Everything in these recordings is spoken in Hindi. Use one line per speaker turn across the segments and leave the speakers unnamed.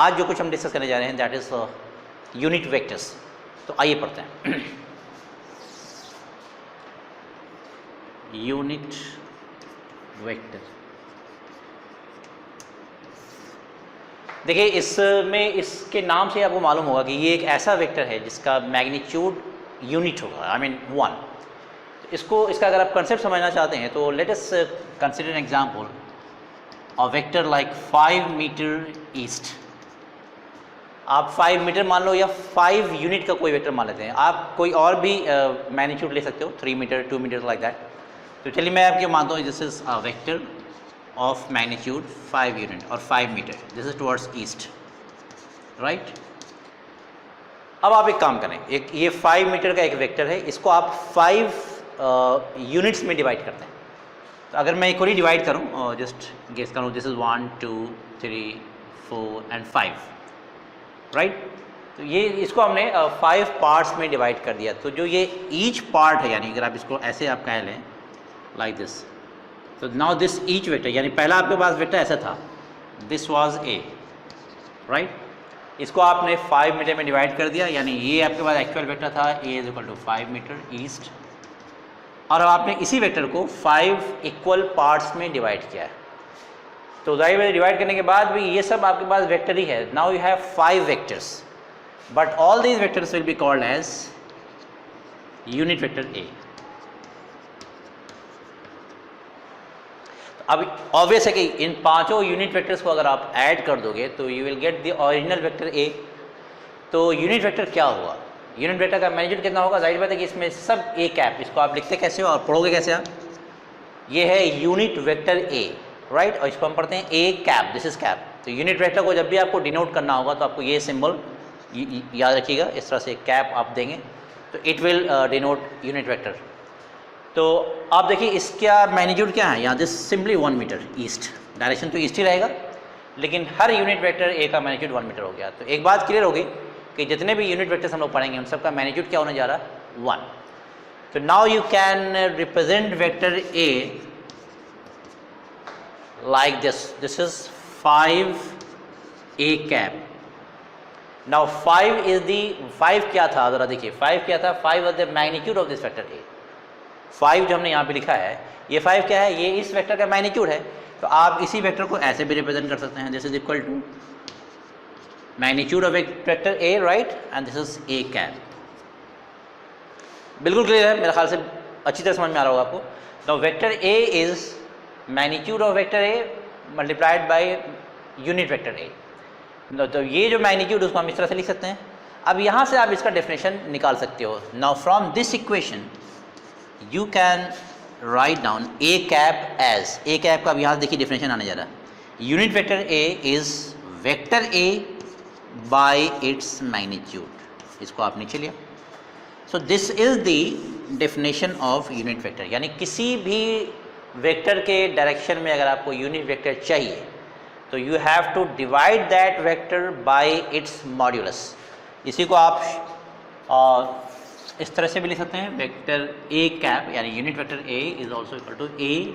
आज जो कुछ हम डिस्कस करने जा रहे हैं दैट इज यूनिट वेक्टर्स। तो आइए पढ़ते हैं। यूनिट वेक्टर, देखिए इसमें इसके नाम से आपको मालूम होगा कि ये एक ऐसा वेक्टर है जिसका मैग्नीट्यूड यूनिट होगा, आई मीन 1। इसका अगर आप कंसेप्ट समझना चाहते हैं तो let us consider an example a vector like 5 metre east. आप 5 मीटर मान लो या 5 यूनिट का कोई वेक्टर मान लेते हैं। आप कोई और भी मैग्नीट्यूड ले सकते हो, 3 मीटर 2 मीटर लाइक दैट। तो चलिए मैं आपको मानता हूँ this is a vector of magnitude 5 unit और 5 metre, this is towards east, right. अब आप एक काम करें, एक ये 5 मीटर का एक वेक्टर है, इसको आप 5 यूनिट्स में डिवाइड करते हैं। तो अगर मैं एक और ही डिवाइड करूँ, जस्ट गेस करूँ, दिस इज 1 2 3 4 एंड 5, राइट। तो ये इसको हमने 5 पार्ट्स में डिवाइड कर दिया। तो जो ये ईच पार्ट है, यानी अगर आप इसको ऐसे आप कह लें लाइक दिस, तो नाउ दिस ईच वेक्टर, यानी पहला आपके पास वेक्टर ऐसा था, दिस वाज ए, राइट। इसको आपने 5 मीटर में डिवाइड कर दिया, यानी ये आपके पास एक्चुअल वेक्टर था, A is equal to 5 metre east. और अब आपने इसी वेक्टर को 5 इक्वल पार्ट्स में डिवाइड किया है। तो जाहिर है डिवाइड करने के बाद भी ये सब आपके पास वेक्टर ही है। Now you have 5 vectors, but all these vectors will be called as unit vector A. अब ऑब्वियस है कि इन पांचों यूनिट वेक्टर्स को अगर आप ऐड कर दोगे तो you will get the original vector A. तो यूनिट वेक्टर क्या हुआ, यूनिट वेक्टर का मैग्नीट्यूड कितना होगा? जाहिर बात है कि इसमें सब ए कैप, इसको आप लिखते कैसे हो और पढ़ोगे कैसे आप? ये है यूनिट वेक्टर ए, राइट। और इसको हम पढ़ते हैं A cap, this is cap. तो यूनिट वेक्टर को जब भी आपको डिनोट करना होगा तो आपको ये सिंबल याद रखिएगा, इस तरह से कैप आप देंगे तो it will denote unit vector. तो आप देखिए इसका मैग्नीट्यूड क्या है यहाँ, this simply 1 metre east, direction तो ईस्ट ही रहेगा, लेकिन हर यूनिट वेक्टर ए का मैग्नीट्यूड 1 मीटर हो गया। तो एक बात क्लियर होगी कि जितने भी यूनिट वेक्टर्स हम लोग पढ़ेंगे उन सबका मैग्नीट्यूड क्या होने जा रहा है, 1। तो now you can represent vector A like this is 5 a cap. now 5 क्या था, ज़रा देखिए 5 क्या था, 5 was the magnitude of this vector a। 5 जो हमने यहाँ पे लिखा है, ये 5 क्या है, ये इस वेक्टर का मैग्नीट्यूड है। तो आप इसी वेक्टर को ऐसे भी रिप्रेजेंट कर सकते हैं, this is equal to magnitude of vector a, right, and this is a cap। बिल्कुल क्लियर है, मेरे ख्याल से अच्छी तरह समझ में आ रहा होगा आपको। Now vector a is magnitude of vector A multiplied by unit vector A. तो ये जो मैग्नीट्यूड उसको हम इस तरह से लिख सकते हैं। अब यहाँ से आप इसका डेफिनेशन निकाल सकते हो। Now from this equation you can write down A cap as, A cap का अब यहाँ देखिए डेफिनेशन आने जा रहा है, unit vector A is vector A by its magnitude. इसको आप नीचे लिया। So this is the definition of unit vector, यानी किसी भी वेक्टर के डायरेक्शन में अगर आपको यूनिट वेक्टर चाहिए तो you have to divide that vector by its modulus. इसी को आप इस तरह से भी लिख सकते हैं, वेक्टर ए कैप यानी unit vector A is also equal to A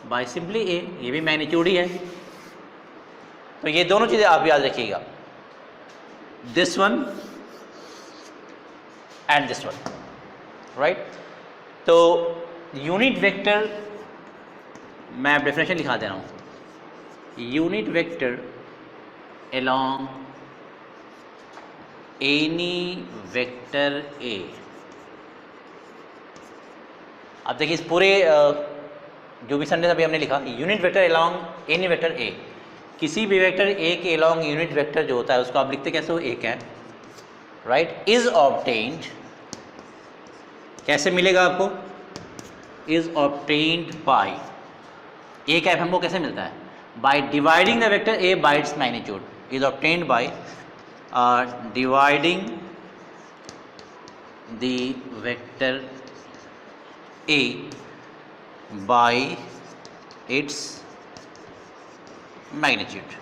by simply A, ये भी मैग्नीट्यूड ही है। तो ये दोनों चीज़ें आप याद रखिएगा, this one and this one, right. तो यूनिट वेक्टर मैं डेफिनेशन लिखा दे रहा हूँ, unit vector along any vector A. अब देखिए इस पूरे जो भी सेंटेंस अभी हमने लिखा, unit vector along any vector A, किसी भी वेक्टर ए के along यूनिट वेक्टर जो होता है उसको आप लिखते कैसे हो, A cap, right, is obtained, कैसे मिलेगा आपको, is obtained bye, A cap हमको कैसे मिलता है, bye dividing the vector A by its magnitude, is obtained by dividing the vector A by its magnitude.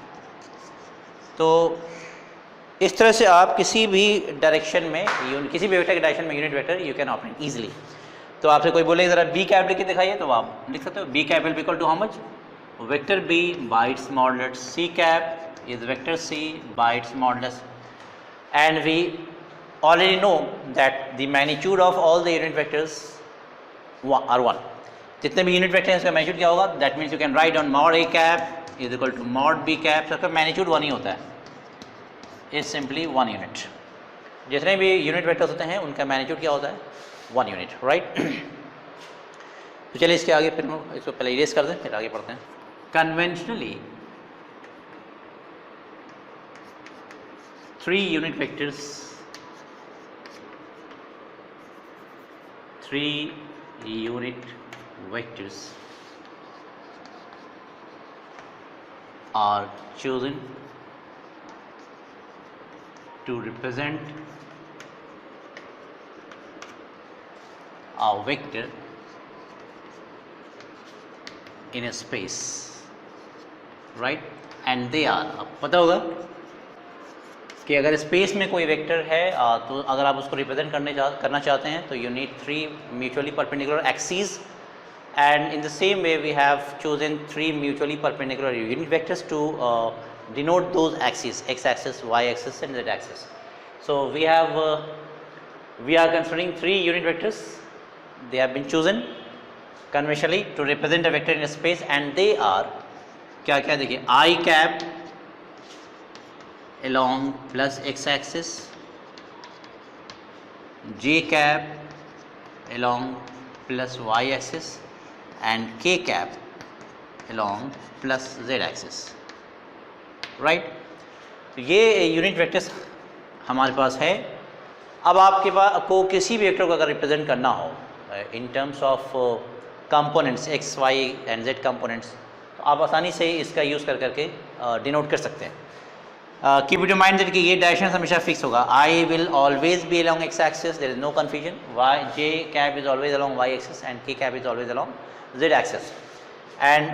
तो इस तरह से आप किसी भी डायरेक्शन में, किसी भी वेक्टर के डायरेक्शन में unit vector you can obtain easily. तो आपसे कोई बोले ज़रा बी कैप लिख के दिखाइए, तो आप लिख सकते हो B cap will be equal to how much, vector B by its modulus C cap is vector c by its modulus, and we already know that the magnitude of all the unit vectors are 1. जितने भी यूनिट वेक्टर हैं इसका मैग्नीट्यूड क्या होगा? That means you can write on mod A cap is equal to mod B cap, सबका मैग्नीट्यूड 1 ही होता है, इज सिंपली 1 यूनिट। जितने भी यूनिट वेक्टर्स होते हैं उनका मैग्नीट्यूड क्या होता है? 1 यूनिट, राइट। तो चलिए इसके आगे फिर इसको पहले इरेज कर दें, फिर आगे पढ़ते हैं। Conventionally 3 unit vectors, 3 unit vectors are chosen to represent a vector in a space, right? And they are, अब पता होगा कि अगर स्पेस में कोई वेक्टर है तो अगर आप उसको रिप्रेजेंट करना चाहते हैं तो you need 3 mutually perpendicular axis, and in the same way we have chosen 3 mutually perpendicular unit vectors to denote those axis, x axis, y axis and z axis. So we are considering 3 unit vectors. They have been chosen conventionally to represent a vector in a space, and they are क्या क्या देखिए, I cap along plus x axis, j cap along plus y axis, and k cap along plus z axis, right? तो ये यूनिट वेक्टर्स हमारे पास है। अब आपके पास को किसी भी वेक्टर को अगर रिप्रेजेंट करना हो in terms of components x, y and z components, तो आप आसानी से इसका यूज़ कर करके डिनोट कर सकते हैं। Keep it in mind that कि ये डायरेक्शन हमेशा फिक्स होगा। I will always be along x axis, there is no confusion. J cap is always along y axis and k cap is always along z axis. And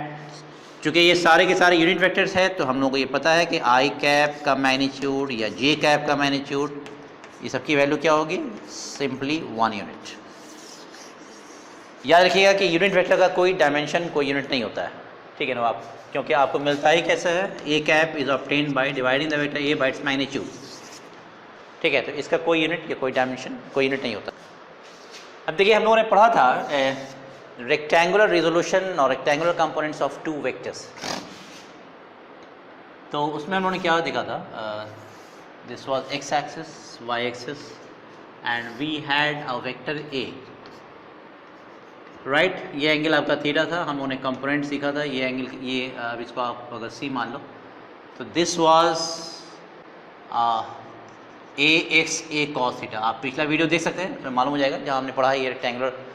चूँकि ये सारे के सारे यूनिट वेक्टर्स है तो हम लोगों को ये पता है कि I कैप का मैग्नीट्यूड या J कैप का मैग्नीट्यूड, ये सबकी वैल्यू क्या होगी? Simply 1 unit. याद रखिएगा कि यूनिट वेक्टर का कोई डायमेंशन, कोई यूनिट नहीं होता है, ठीक है ना आप, क्योंकि आपको मिलता ही कैसे है? A cap is obtained by dividing the vector A by its magnitude, ठीक है। तो इसका कोई यूनिट या कोई डायमेंशन, कोई यूनिट नहीं होता। अब देखिए हम लोगों ने पढ़ा था रेक्टेंगुलर रिजोल्यूशन और रेक्टेंगुलर कंपोनेंट्स ऑफ 2 वेक्टर्स। तो उसमें हम लोगों ने क्या देखा था? This was X axis, Y axis, and we had a vector A, right. ये एंगल आपका थीटा था, हम लोगों ने कंपोनेंट सीखा था। ये एंगल, ये अब इसको आप अगर सी मान लो तो this was A x A cos theta. आप पिछला वीडियो देख सकते हैं, तो मालूम हो जाएगा, जहाँ हमने पढ़ा है ये rectangular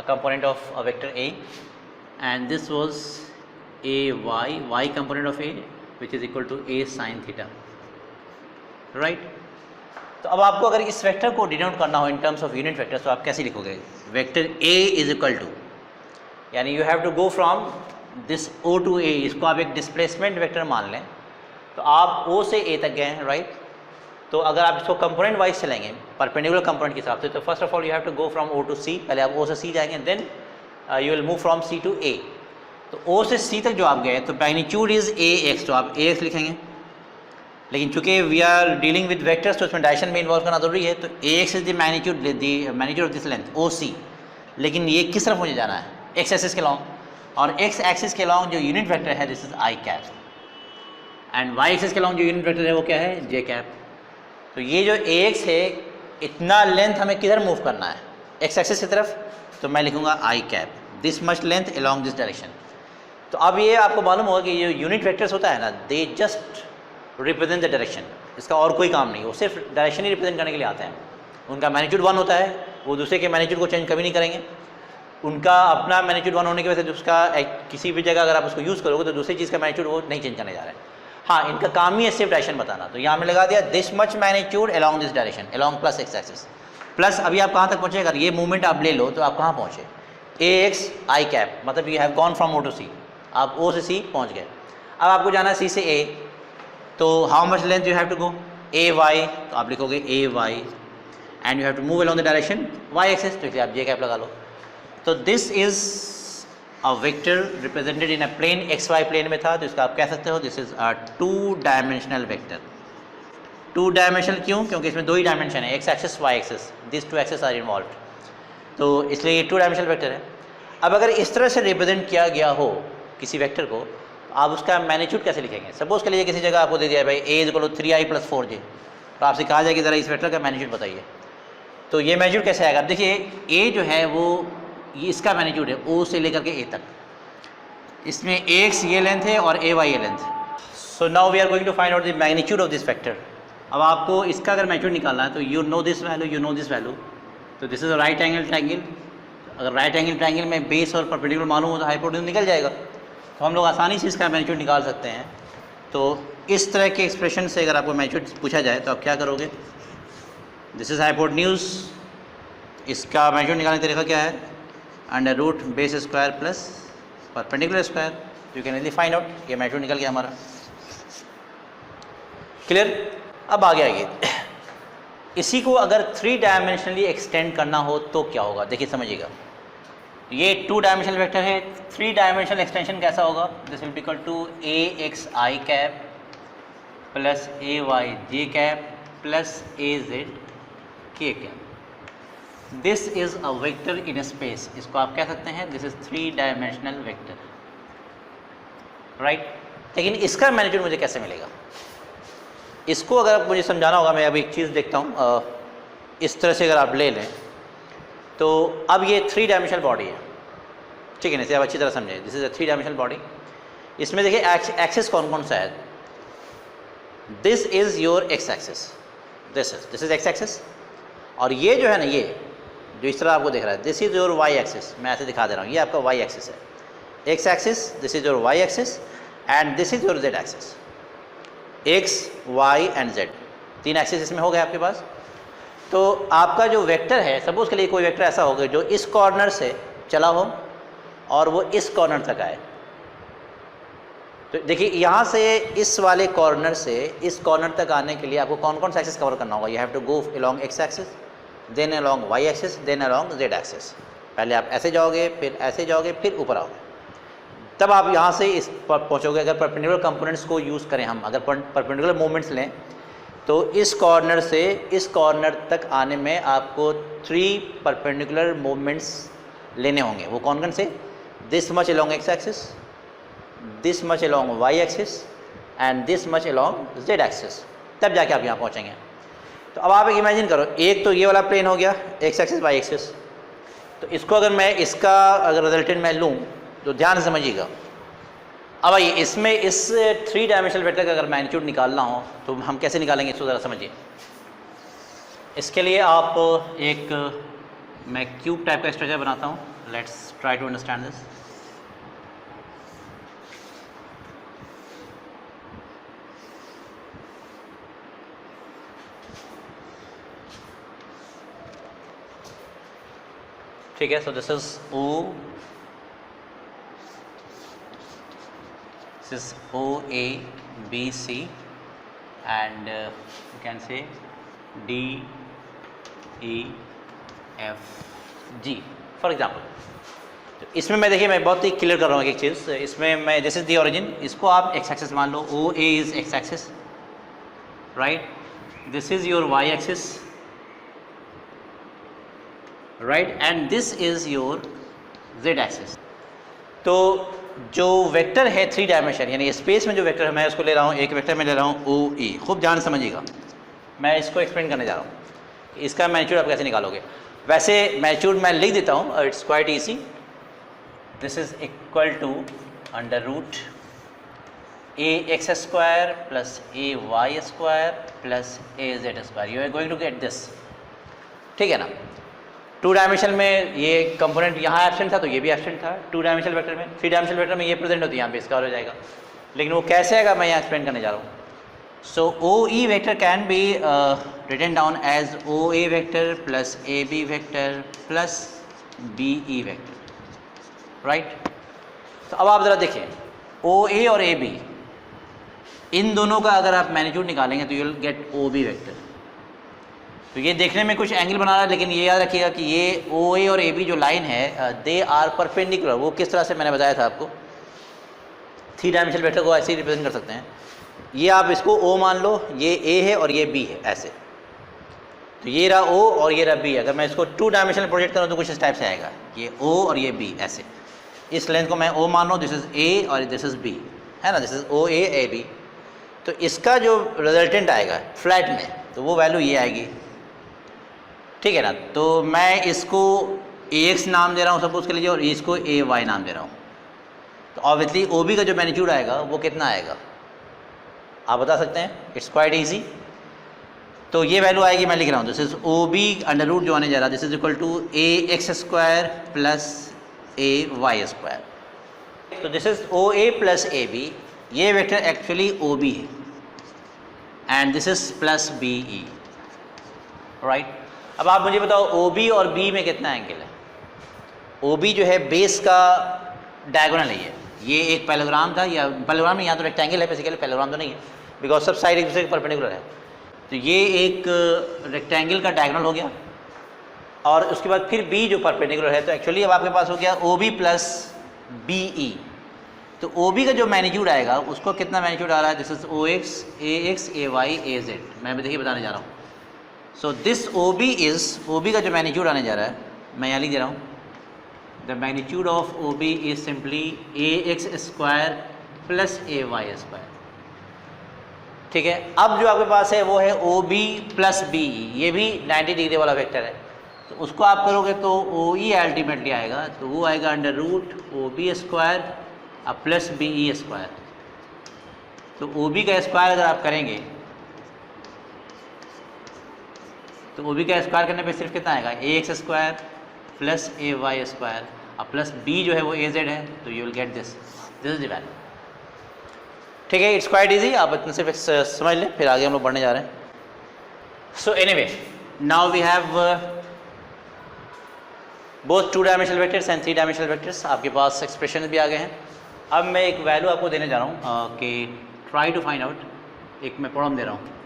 component of a vector A, and this was A Y, Y component of A which is equal to A sine theta, right. तो अब आपको अगर इस वेक्टर को डिनोट करना हो in terms of unit vector, तो आप कैसे लिखोगे? Vector A is equal to, यानी you have to go from this O to A, इसको आप एक डिस्प्लेसमेंट वेक्टर मान लें। तो आप ओ से ए तक गए हैं, राइट। तो अगर आप इसको कंपोनेंट वाइज चलेंगे, परपेंडिकुलर कंपोनेंट के हिसाब से, तो first of all you have to go from O to C. पहले आप ओ से सी जाएंगे, then you will move from C to A. तो ओ से सी तक जो आप गए, तो मैग्नीट्यूड इज ए एक्स, तो आप ए एक्स लिखेंगे। लेकिन चूंकि we are dealing with vectors, तो उसमें डायरेक्शन में इन्वॉल्व करना जरूरी है। तो A X is the magnitude of this length O C, लेकिन ये किस तरफ मुझे जाना है? एक्स एक्सिस के लॉन्ग, और एक्स एक्सिस के लॉन्ग जो यूनिट वेक्टर है this is I cap, and Y axis के लॉन्ग जो यूनिट वेक्टर है वो क्या है? J cap. तो ये जो ए एक्स है, इतना लेंथ हमें किधर मूव करना है? एक्स एक्सिस की तरफ, तो मैं लिखूंगा I cap, this much length along this direction. तो अब ये आपको मालूम होगा कि ये यूनिट वेक्टर्स होता है ना, they just represent the direction, इसका और कोई काम नहीं, वो सिर्फ डायरेक्शन ही रिप्रेजेंट करने के लिए आते हैं। उनका मैग्नीट्यूड 1 होता है, वो दूसरे के मैग्नीट्यूड को चेंज कभी नहीं करेंगे। उनका अपना मैग्नीट्यूड 1 होने की वजह से उसका किसी भी जगह अगर आप उसको यूज़ करोगे तो दूसरी चीज़ का मैग्नीट्यूड वो नहीं चेंज करने जा रहे हैं। हाँ, इनका काम ही है सिर्फ डायरेक्शन बताना। तो यहाँ में लगा दिया this much magnitude along this direction, along plus x axis. Plus अभी आप कहाँ तक पहुँचे? अगर ये मूवमेंट आप ले लो तो आप कहाँ पहुँचे? ए एक्स आई कैप, मतलब you have gone from O to C, आप ओ से सी पहुँच गए। अब आपको जाना है सी से ए, तो how much length you have to go? A Y, तो आप लिखोगे A Y, and you have to move along the direction Y axis, तो इसलिए आप जे कैप लगा लो। तो this is a vector represented in a plane X Y plane में था, तो इसका आप कह सकते हो दिस इज अ 2 डायमेंशनल वेक्टर। 2 डायमेंशनल क्यों? क्योंकि इसमें 2 ही डायमेंशन है, X axis Y axis, this 2 axis are involve, तो इसलिए ये 2 डायमेंशनल वेक्टर है। अब अगर इस तरह से रिप्रेजेंट किया गया हो किसी वेक्टर को, आप उसका मैग्नीट्यूड कैसे लिखेंगे? सपोज कर लीजिए किसी जगह आपको दे दिया है भाई a equal to 3i + 4j, तो आपसे कहा जाए कि ज़रा इस वेक्टर का मैग्नीट्यूड बताइए, तो ये मैग्नीट्यूड कैसे आएगा? अब देखिए a जो है वो ये इसका मैग्नीट्यूड है o से लेकर के a तक, इसमें ax ये लेंथ है और ay ये लेंथ। So now we are going to find out the magnitude of this vector. अब आपको इसका अगर मैग्नीट्यूड निकालना है तो you know this value, you know this value, तो this is a right angle triangle. अगर राइट एंगल ट्रायंगल में बेस और परपेंडिकुलर मालूम हो तो हाइपोटेन्यूज निकल जाएगा, तो हम लोग आसानी से इसका मैग्नीट्यूड निकाल सकते हैं। तो इस तरह के एक्सप्रेशन से अगर आपको मैग्नीट्यूड पूछा जाए तो आप क्या करोगे? दिस इज हाइपोटेन्यूज, इसका मैग्नीट्यूड निकालने का तरीका क्या है? Under root base square plus perpendicular square, you can easily find out. ये मैग्नीट्यूड निकल गया हमारा, क्लियर? अब आगे आइए, इसी को अगर 3 डायमेंशनली एक्सटेंड करना हो तो क्या होगा? देखिए समझिएगा, ये 2 डायमेंशनल वेक्टर है, 3 डायमेंशनल एक्सटेंशन कैसा होगा? This will be equal to axi cap plus ayj cap plus az k cap. This is a vector in space, इसको आप कह सकते हैं this is 3 dimensional vector, right. लेकिन इसका मैग्नीट्यूड मुझे कैसे मिलेगा? इसको अगर मुझे समझाना होगा, मैं अभी एक चीज़ देखता हूँ, इस तरह से अगर आप ले लें तो अब ये 3 डायमेंशनल बॉडी है, ठीक है ना, इसे आप अच्छी तरह समझें। This is a 3 dimensional body, इसमें देखिए एक्सिस कौन कौन सा है? This is your x axis, this is X axis, और ये जो है ना, ये जो इस तरह आपको दिख रहा है, this is your Y axis. मैं ऐसे दिखा दे रहा हूँ, ये आपका वाई एक्सिस है, X axis, this is your Y axis and this is your Z axis. X Y and Z, 3 axis इसमें हो गए आपके पास। तो आपका जो वेक्टर है, सपोज के लिए कोई वेक्टर ऐसा होगा जो इस कॉर्नर से चला हो और वो इस कॉर्नर तक आए, तो देखिए यहाँ से इस वाले कॉर्नर से इस कॉर्नर तक आने के लिए आपको कौन कौन सा एक्सिस कवर करना होगा? You have to go along X axis, then along Y axis, then along Z axis. पहले आप ऐसे जाओगे, फिर ऐसे जाओगे, फिर ऊपर आओगे, तब आप यहाँ से इस पर पहुँचोगे। अगर परपेंडिकुलर कंपोनेंट्स को यूज़ करें हम, अगर परपेंडिकुलर मूवमेंट्स लें, तो इस कॉर्नर से इस कॉर्नर तक आने में आपको 3 परपेंडिकुलर मूवमेंट्स लेने होंगे। वो कौन कौन से? This much along X axis, this much along Y axis and this much along Z axis, तब जाके आप यहाँ पहुँचेंगे। तो अब आप एक इमेजिन करो, एक तो ये वाला प्लेन हो गया, एक्स एक्सिस वाई एक्सिस, तो इसको अगर मैं इसका अगर रिजल्टेंट मैं लूँ तो ध्यान से समझिएगा। अब आइए इसमें इस 3 डायमेंशनल वेक्टर का अगर मैग्नीट्यूड निकालना हो तो हम कैसे निकालेंगे, इसको ज़रा समझिए। इसके लिए आप एक मैं क्यूब टाइप का स्ट्रक्चर बनाता हूँ, let's try to understand this. ठीक है, so this is O, this is O A B C and you can say D E F G for example. तो इसमें मैं देखिए मैं बहुत ही क्लियर कर रहा हूँ एक चीज़, इसमें मैं दिस इज दी ओरिजिन, इसको आप एक्स एक्सिस मान लो, O A is X axis, right, this is your Y axis, right, and this is your Z axis. तो जो वेक्टर है 3 डायमेंशन, यानी स्पेस में जो वेक्टर है, मैं उसको ले रहा हूँ, एक वेक्टर में ले रहा हूँ ओ ए। खूब ध्यान समझिएगा, मैं इसको एक्सप्लेन करने जा रहा हूँ। इसका मैग्नीट्यूड आप कैसे निकालोगे? वैसे मैग्नीट्यूड मैं लिख देता हूँ, it's quite easy. This is equal to under root A x square plus A Y square plus A Z square. You are going to get this, ठीक है ना। 2 डायमेंशन में ये कंपोनेंट यहाँ एब्सेंट था तो ये भी एब्सेंट था 2 डायमेंशनल वेक्टर में। 3 डायमेंशनल वेक्टर में ये प्रेजेंट होती है, यहाँ पे इसका हो जाएगा, लेकिन वो कैसे आएगा मैं यहाँ एक्सप्लेन करने जा रहा हूँ। So O E vector can be written down as O A vector plus A B vector plus B E vector, right. तो अब आप ज़रा देखें, ओ ए और ए बी, इन दोनों का अगर आप मैग्नीट्यूड निकालेंगे तो you will get O B vector. तो ये देखने में कुछ एंगल बना रहा है, लेकिन ये याद रखिएगा कि ये ओ ए और ए बी जो लाइन है दे आर परपेंडिकुलर। वो किस तरह से मैंने बताया था आपको, 3 डायमेंशनल वेक्टर को ऐसे ही रिप्रेजेंट कर सकते हैं। ये आप इसको ओ मान लो, ये ए है और ये बी है ऐसे, तो ये रहा ओ और ये रहा बी। अगर मैं इसको 2 डायमेंशनल प्रोजेक्ट करूँ तो कुछ इस टाइप से आएगा, ये ओ और ये बी ऐसे। इस लेंथ को मैं ओ मान लो, दिस इज़ ए और दिस इज़ बी, है ना, this is O A B. तो इसका जो रिजल्टेंट आएगा फ्लैट में, तो वो वैल्यू ये आएगी, ठीक है ना। तो मैं इसको ए एक्स नाम दे रहा हूँ सपोज के लीजिए, और इसको ए वाई नाम दे रहा हूँ। तो ऑब्वियसली ओ बी का जो मैग्नीट्यूड आएगा वो कितना आएगा आप बता सकते हैं, इट्स क्वाइट ईजी। तो ये वैल्यू आएगी, मैं लिख रहा हूँ, this is O B under root जो आने जा रहा है, this is equal to a x square plus A Y square. तो this is O A plus A B, ये वेक्टर एक्चुअली ओ बी है, and this is plus B E, right. अब आप मुझे बताओ ओ बी और बी में कितना एंगल है। ओ बी जो है बेस का डायगोनल है, ये एक पैराग्राम था, या पैराग्राम में यहाँ तो रेक्टेंगल है बेसिकली, पैराग्राम तो नहीं है बिकॉज सब साइड एक दूसरे के परपेंडिकुलर है। तो ये एक रेक्टेंगल का डायगोनल हो गया, और उसके बाद फिर बी जो परपेंडिकुलर है, तो एक्चुअली अब आपके पास हो गया O B plus B E. तो ओ बी का जो मैग्नीट्यूड आएगा उसको कितना मैग्नीट्यूड आ रहा है, this is O X A Y A Z, मैं भी देखिए बताने जा रहा हूँ। So this O B is, O B का जो मैग्नीट्यूड आने जा रहा है मैं यहाँ लिख दे रहा हूँ, the magnitude of O B is simply A x square plus A Y square, ठीक है। अब जो आपके पास है वो है O B plus B E, ये भी 90 डिग्री वाला वेक्टर है। तो उसको आप करोगे तो ओ ई अल्टीमेटली आएगा, तो वो आएगा under root O B square plus B E square. तो ओ बी का स्क्वायर अगर आप करेंगे तो ओ बी का स्क्वायर करने पे सिर्फ कितना आएगा, ए एक्स स्क्वायर प्लस ए वाई स्क्वायर, और प्लस बी जो है वो ए जेड है, तो you will get this is the value, ठीक है। इट्स क्वाइट इजी, आप इतना सिर्फ समझ लें, फिर आगे हम लोग बढ़ने जा रहे हैं। So anyway, now we have both 2 dimensional vectors and 3 dimensional vectors, आपके पास एक्सप्रेशन भी आ गए हैं। अब मैं एक वैल्यू आपको देने जा रहा हूँ कि ट्राई टू फाइंड आउट, एक मैं प्रॉब्लम दे रहा हूँ,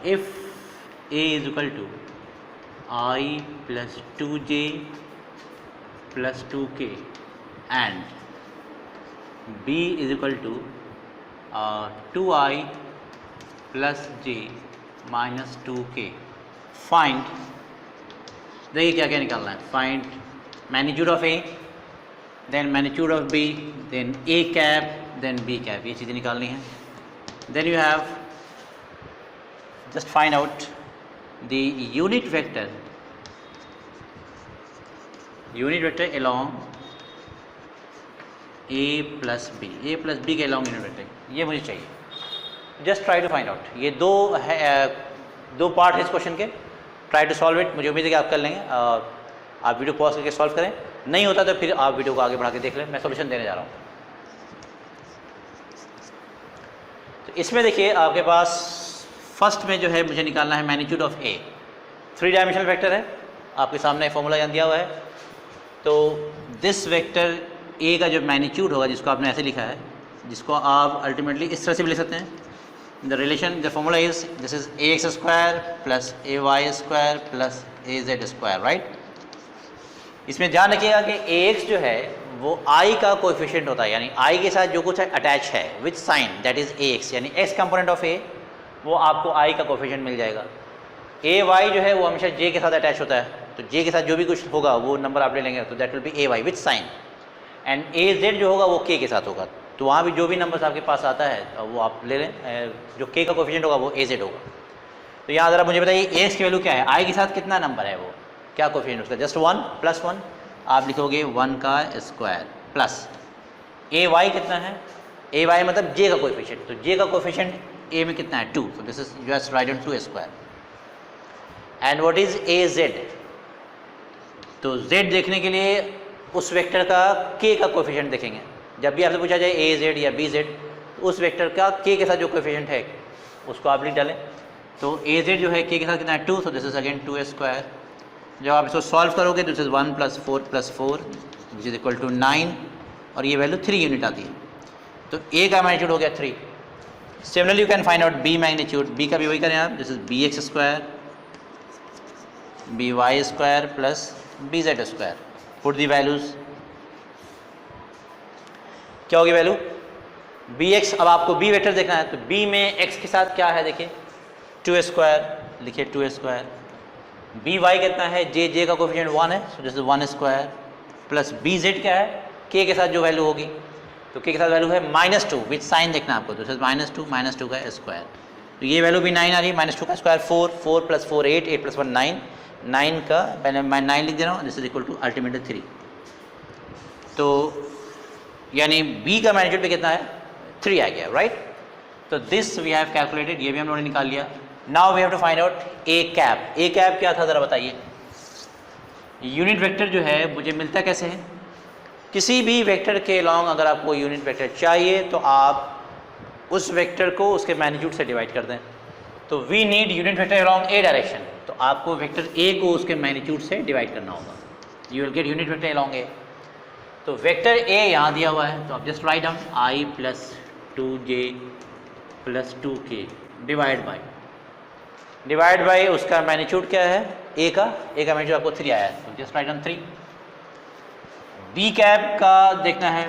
if A is equal to I plus 2j plus 2k and b is equal to 2i plus j minus 2k, find, देखिए क्या क्या निकालना है, find magnitude of a, then magnitude of b, then a cap, then b cap, ये चीज़ें निकालनी है। Then you have just find out the unit vector along a plus b के along unit vector, ये मुझे चाहिए। Just try to find out, ये दो पार्ट है इस क्वेश्चन के, ट्राई टू सॉल्व इट। मुझे उम्मीद है कि आप कर लेंगे, आप वीडियो पॉज करके सॉल्व करें, नहीं होता तो फिर आप वीडियो को आगे बढ़ा के देख लें, मैं सॉल्यूशन देने जा रहा हूँ। तो इसमें देखिए आपके पास फर्स्ट में जो है मुझे निकालना है magnitude of A, 3 dimensional vector है, आपके सामने फॉर्मूला यहाँ दिया हुआ है। तो दिस वेक्टर ए का जो मैग्नीट्यूड होगा, जिसको आपने ऐसे लिखा है, जिसको आप अल्टीमेटली इस तरह से भी लिख सकते हैं, the relation, the formula is this is A x square plus A Y square plus A Z square, right. इसमें ध्यान रखिएगा कि ए एक्स जो है वो आई का कोएफिशिएंट होता है, यानी आई के साथ जो कुछ अटैच है with sign, that is A X, यानी एक्स कंपोनेंट ऑफ ए, वो आपको आई का कोएफिशिएंट मिल जाएगा। ए वाई जो है वो हमेशा जे के साथ अटैच होता है, तो जे के साथ जो भी कुछ होगा वो नंबर आप ले लेंगे, तो that will be A Y with sign, and A Z जो होगा वो के के साथ होगा। तो वहाँ भी जो भी नंबर्स आपके पास आता है वो आप ले लें, जो के का कोएफिशिएंट होगा वो ए जेड होगा। तो यहाँ ज़रा मुझे बताइए ए एक्स की वैल्यू क्या है, आई के साथ कितना नंबर है, वो क्या कोएफिशिएंट उसका, जस्ट 1 प्लस 1, आप लिखोगे 1 का स्क्वायर प्लस ए वाई कितना है, ए वाई मतलब जे का कोएफिशिएंट, तो जे का कोएफिशिएंट ए में कितना है 2, so this is just write down 2 square, and what is a z, तो z देखने के लिए उस वेक्टर का k का कोएफिशिएंट देखेंगे। जब भी आपसे पूछा जाए a z या b z, तो उस वेक्टर का k के साथ जो कोएफिशिएंट है उसको आप लिख डालें। तो a z जो है k के साथ कितना है 2, so this is again 2 square। जब आप इसको सॉल्व करोगे तो this is 1 plus 4 plus 4 which is equal to 9, और ये वैल्यू 3 यूनिट आती है। तो a का मैग्नीट्यूड हो गया 3, similarly you can find out B magnitude, B का भी वही करें आप, this is B X square B Y square plus B Z square, put the values, क्या होगी वैल्यू बी एक्स। अब आपको बी वेक्टर देखना है तो बी में एक्स के साथ क्या है देखिए 2 स्क्वायर, लिखिए 2 स्क्वायर, बी वाई कितना है जे, जे का कोफिशिएंट 1 है, so this is 1 square plus B Z क्या है के के साथ जो वैल्यू होगी, तो के साथ वैल्यू है -2, विथ साइन देखना आपको, तो -2 का स्क्वायर, तो ये वैल्यू भी 9 आ रही है, -2 का स्क्वायर 4, 4 + 4 8, 8 + 1 9, 9 का पहले मैं 9 लिख दे रहा हूँ, this is equal to ultimately 3, तो यानी b का मैग्नीट्यूड भी कितना है 3 आ गया, राइट। तो दिस वी हैव कैलकुलेटेड, ये भी हम लोगों ने निकाल लिया। Now we have to find out A cap. A cap क्या था ज़रा बताइए। यूनिट वेक्टर जो है मुझे मिलता कैसे है, किसी भी वेक्टर के अलॉन्ग अगर आपको यूनिट वेक्टर चाहिए तो आप उस वेक्टर को उसके मैग्नीट्यूड से डिवाइड कर दें, तो we need unit vector along A direction, तो आपको वेक्टर ए को उसके मैग्नीट्यूड से डिवाइड करना होगा, you will gate unit vector along ए। तो वेक्टर ए यहाँ दिया हुआ है, तो आप just write down i + 2j + 2k divide by उसका मैग्नीट्यूड क्या है ए का मैग्नीट्यूड आपको 3 आया है, तो just write down 3। B cap का देखना है,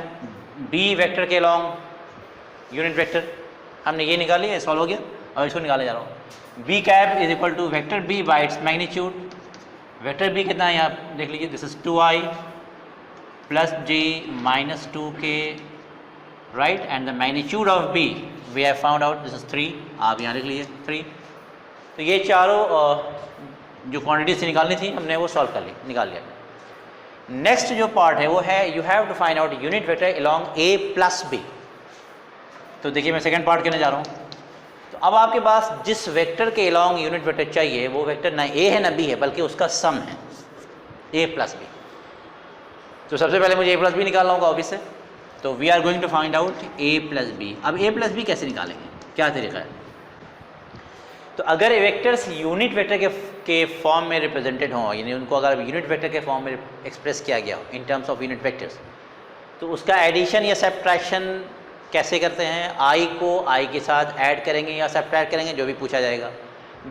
बी वेक्टर के अलॉन्ग यूनिट वेक्टर, हमने ये निकाली है, सॉल्व हो गया, और इसको निकालने जा रहा हूँ। B cap is equal to vector B by its magnitude, vector B कितना है यहाँ देख लीजिए, this is 2i + j - 2k, right, and the magnitude of b we have found out, this is 3, आप यहाँ लिख लीजिए 3। तो ये चारों जो क्वांटिटीज निकालनी थी हमने वो सॉल्व कर ली, निकाल लिया। नेक्स्ट जो पार्ट है वो है you have to find out unit vector along a + b। तो देखिए मैं सेकंड पार्ट करने जा रहा हूँ। तो अब आपके पास जिस वेक्टर के अलॉन्ग यूनिट वेक्टर चाहिए वो वेक्टर ना a है ना b है, बल्कि उसका सम है a + b। तो सबसे पहले मुझे a + b निकालना होगा ऑब्वियस है, तो we are going to find out a + b। अब a + b कैसे निकालेंगे, क्या तरीका है। तो अगर वेक्टर्स यूनिट वेक्टर के फॉर्म में रिप्रेजेंटेड हों, यानी उनको अगर यूनिट वेक्टर के फॉर्म में एक्सप्रेस किया गया हो in terms of unit vectors, तो उसका एडिशन या सब्ट्रैक्शन कैसे करते हैं, i को i के साथ ऐड करेंगे या सब्ट्रैक्ट करेंगे, जो भी पूछा जाएगा,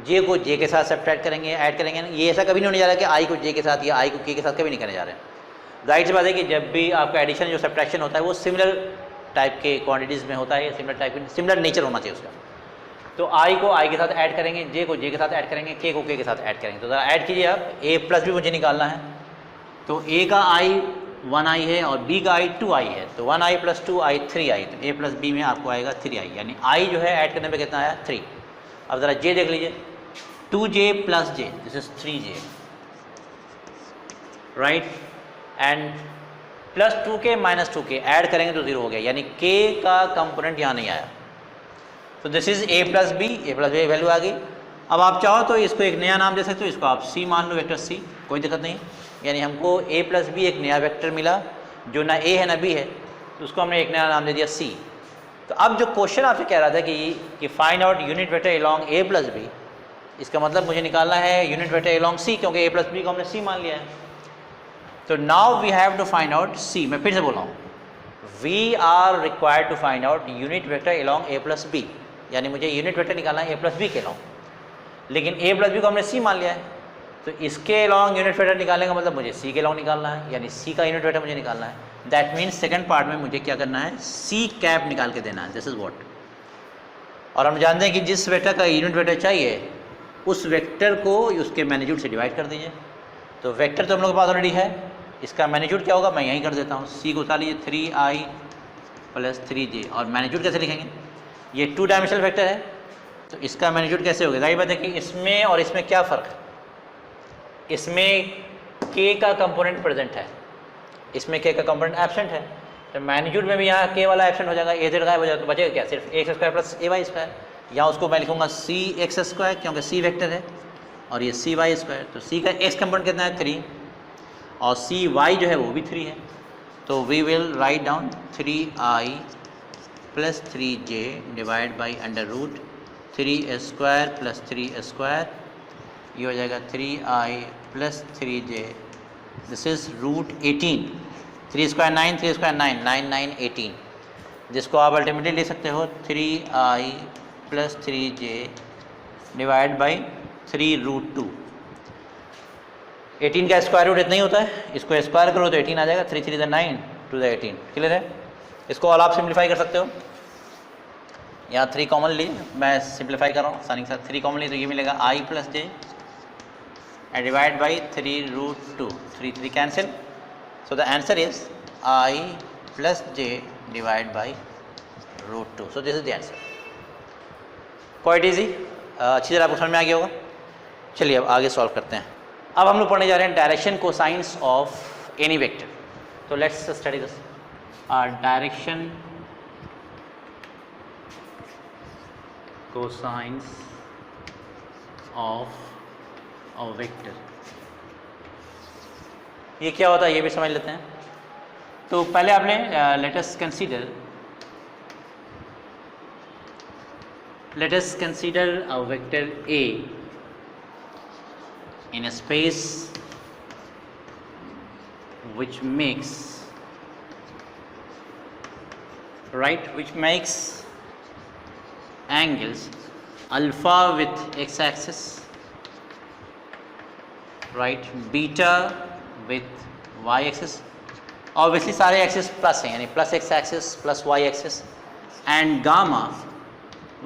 j को j के साथ सब्ट्रैक्ट करेंगे या ऐड करेंगे। ये ऐसा कभी नहीं होने जा रहा कि i को j के साथ या i को k के साथ कभी नहीं करने जा रहे हैं। जाहिर सी बात है कि जब भी आपका एडिशन जो सब्ट्रैक्शन होता है वो सिमिलर टाइप के क्वांटिटीज़ में होता है, सिमिलर नेचर होना चाहिए उसका। तो i को i के साथ ऐड करेंगे, j को j के साथ ऐड करेंगे, k को k के साथ ऐड करेंगे। तो ज़रा ऐड कीजिए आप, a + b मुझे निकालना है, तो a का i 1i है और b का i 2i है, तो 1i + 2i 3i, तो a + b में आपको आएगा 3i, यानी i जो है ऐड करने पे कितना आया 3। अब ज़रा j देख लीजिए, 2j + j, this is 3j, right, and plus 2k - 2k add करेंगे तो 0 हो गया, यानी k का कंपोनेंट यहाँ नहीं आया। तो this is a + b, value आ गई। अब आप चाहो तो इसको एक नया नाम दे सकते हो, इसको आप c मान लो, वेक्टर c, कोई दिक्कत नहीं, यानी हमको a + b एक नया वेक्टर मिला जो ना a है ना b है, तो उसको हमने एक नया नाम दे दिया c। तो अब जो क्वेश्चन आपसे कह रहा था कि find out unit vector along a + b, इसका मतलब मुझे निकालना है यूनिट वेक्टर अलॉन्ग c, क्योंकि a + b को हमने c मान लिया है। तो now we have to find out c। मैं फिर से बोल रहा हूँ, we are required to find out unit vector along a + b, यानी मुझे यूनिट वेक्टर निकालना है a + b के अलॉन्ग, लेकिन a + b को हमने c मान लिया है, तो इसके अलॉन्ग यूनिट वेक्टर निकालने का मतलब मुझे c के अलॉन्ग निकालना है, यानी c का यूनिट वेक्टर मुझे निकालना है। दैट मीन्स सेकंड पार्ट में मुझे क्या करना है, c कैप निकाल के देना है, दिस इज व्हाट। और हम जानते हैं कि जिस वेक्टर का यूनिट वेक्टर चाहिए उस वेक्टर को उसके मैग्नीट्यूड से डिवाइड कर दीजिए। तो वेक्टर तो हम लोग के पास ऑलरेडी है, इसका मैग्नीट्यूड क्या होगा मैं यहीं कर देता हूँ, c को उतार लीजिए 3i + 3j, और मैग्नीट्यूड कैसे लिखेंगे, ये 2 डायमेंशनल वेक्टर है, तो इसका मैग्नीट्यूड कैसे होगा। जाहिर बात है कि इसमें और इसमें क्या फ़र्क है, इसमें k का कंपोनेंट प्रेजेंट है, इसमें k का कंपोनेंट एब्सेंट है, तो मैग्नीट्यूड में भी यहाँ k वाला एब्सेंट हो जाएगा, az गायब हो जाएगा, तो बचेगा क्या, सिर्फ x² + ay²। यहाँ उसको मैं लिखूँगा cx², क्योंकि c वेक्टर है, और ये cy², तो c का x कंपोनेंट कितना है 3, और cy जो है वो भी 3 है, तो we will write down 3i + 3j divide by √ 3a² + 3a², ये हो जाएगा 3i + 3j, दिस इज √18, 3 ² 9, 3 ² 9, 9 9 18, जिसको आप अल्टीमेटली ले सकते हो 3i + 3j डिवाइड बाई 3√2। 18 का स्क्वायर रूट इतना ही होता है, इसको स्क्वायर करो तो 18 आ जाएगा, 3 3 9 2 18। क्लियर है? इसको और आप सिंप्लीफाई कर सकते हो, यहाँ 3 कॉमन लीजिए, मैं सिंप्लीफाई कर रहा हूँ आसानी के साथ। 3 कॉमन ली तो ये मिलेगा i + j divide by 3√2, 3 3 cancel, so the answer is i + j divide by √2। So this is the answer. Quite easy, अच्छी तरह आपको समझ में आ गया होगा। चलिए अब आगे सॉल्व करते हैं। अब हम लोग पढ़ने जा रहे हैं direction cosines of any vector. तो let's study this. Direction cosines of a vector, ये क्या होता है ये भी समझ लेते हैं। तो पहले आपने let us consider a vector A in a space which makes angles alpha with x-axis, beta with y-axis, obviously सारे एक्सिस प्लस हैं, यानी plus x-axis plus y-axis, and gamma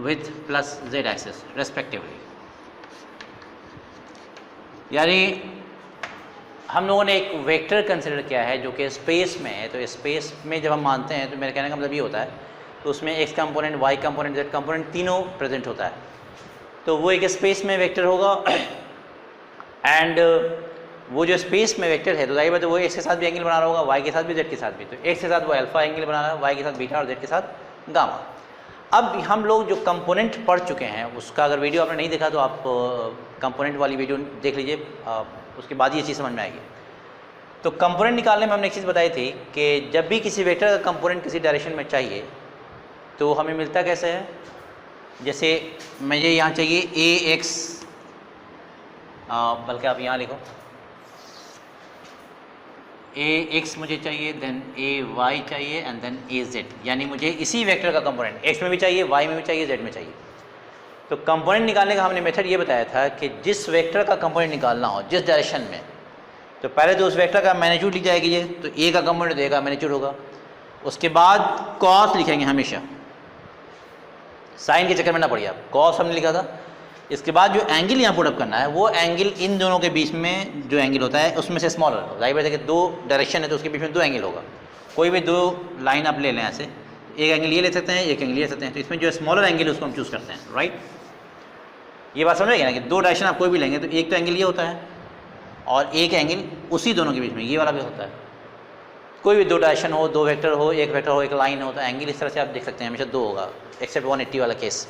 with plus z-axis respectively. यानी हम लोगों ने एक वेक्टर कंसिडर किया है जो कि स्पेस में है। तो स्पेस में जब हम मानते हैं तो मेरे कहने का मतलब ये होता है, तो उसमें x component, y component, z component तीनों प्रेजेंट होता है। तो वो एक स्पेस में वेक्टर होगा एंड वो जो स्पेस में वेक्टर है तो जाहिर बात है वो x के साथ भी एंगल बना रहा होगा, y के साथ भी, z के साथ भी। तो x के साथ वो अल्फा एंगल बना रहा है, y के साथ बीटा और z के साथ गामा। अब हम लोग जो कंपोनेंट पढ़ चुके हैं उसका अगर वीडियो आपने नहीं देखा तो आप कंपोनेंट वाली वीडियो देख लीजिए, उसके बाद ये चीज़ समझ में आएगी। तो कंपोनेंट निकालने में हमने एक चीज़ बताई थी कि जब भी किसी वेक्टर का कंपोनेंट किसी डायरेक्शन में चाहिए तो हमें मिलता कैसे है। जैसे मुझे यहाँ चाहिए ax, बल्कि आप यहाँ लिखो ax मुझे चाहिए, देन ay चाहिए एंड देन az, यानी मुझे इसी वेक्टर का कंपोनेंट x में भी चाहिए, y में भी चाहिए, z में चाहिए। तो कंपोनेंट निकालने का हमने मेथड ये बताया था कि जिस वेक्टर का कंपोनेंट निकालना हो जिस डायरेक्शन में, तो पहले तो उस वेक्टर का मैग्नीट्यूड लिख जाएगी ये, तो a का कंपोनेंट तो a का मैग्नीट्यूड होगा। उसके बाद कॉस लिखेंगे हमेशा, साइन के चक्कर में ना पड़िए आप, कॉस हमने लिखा था। इसके बाद जो एंगल यहाँ पुटअप करना है वो एंगल इन दोनों के बीच में जो एंगल होता है उसमें से स्मॉलर होगा। जाहिर बात है कि दो डायरेक्शन है तो उसके बीच में दो एंगल होगा। कोई भी दो लाइन आप ले लें ऐसे, एक एंगल ये ले सकते हैं, एक एंगल ये ले सकते हैं, तो इसमें जो स्मॉलर एंगल है उसको हम चूज़ करते हैं। राइट, ये बात समझ गए ना कि दो डायरेक्शन आप कोई भी लेंगे तो एक तो एंगल ये होता है और एक एंगल उसी दोनों के बीच में ये वाला भी होता है। कोई भी दो डायरेक्शन हो, दो वेक्टर हो, एक वेक्टर हो, एक लाइन हो, तो एंगल इस तरह से आप देख सकते हैं हमेशा दो होगा, एक्सेप्ट 180 वाला केस।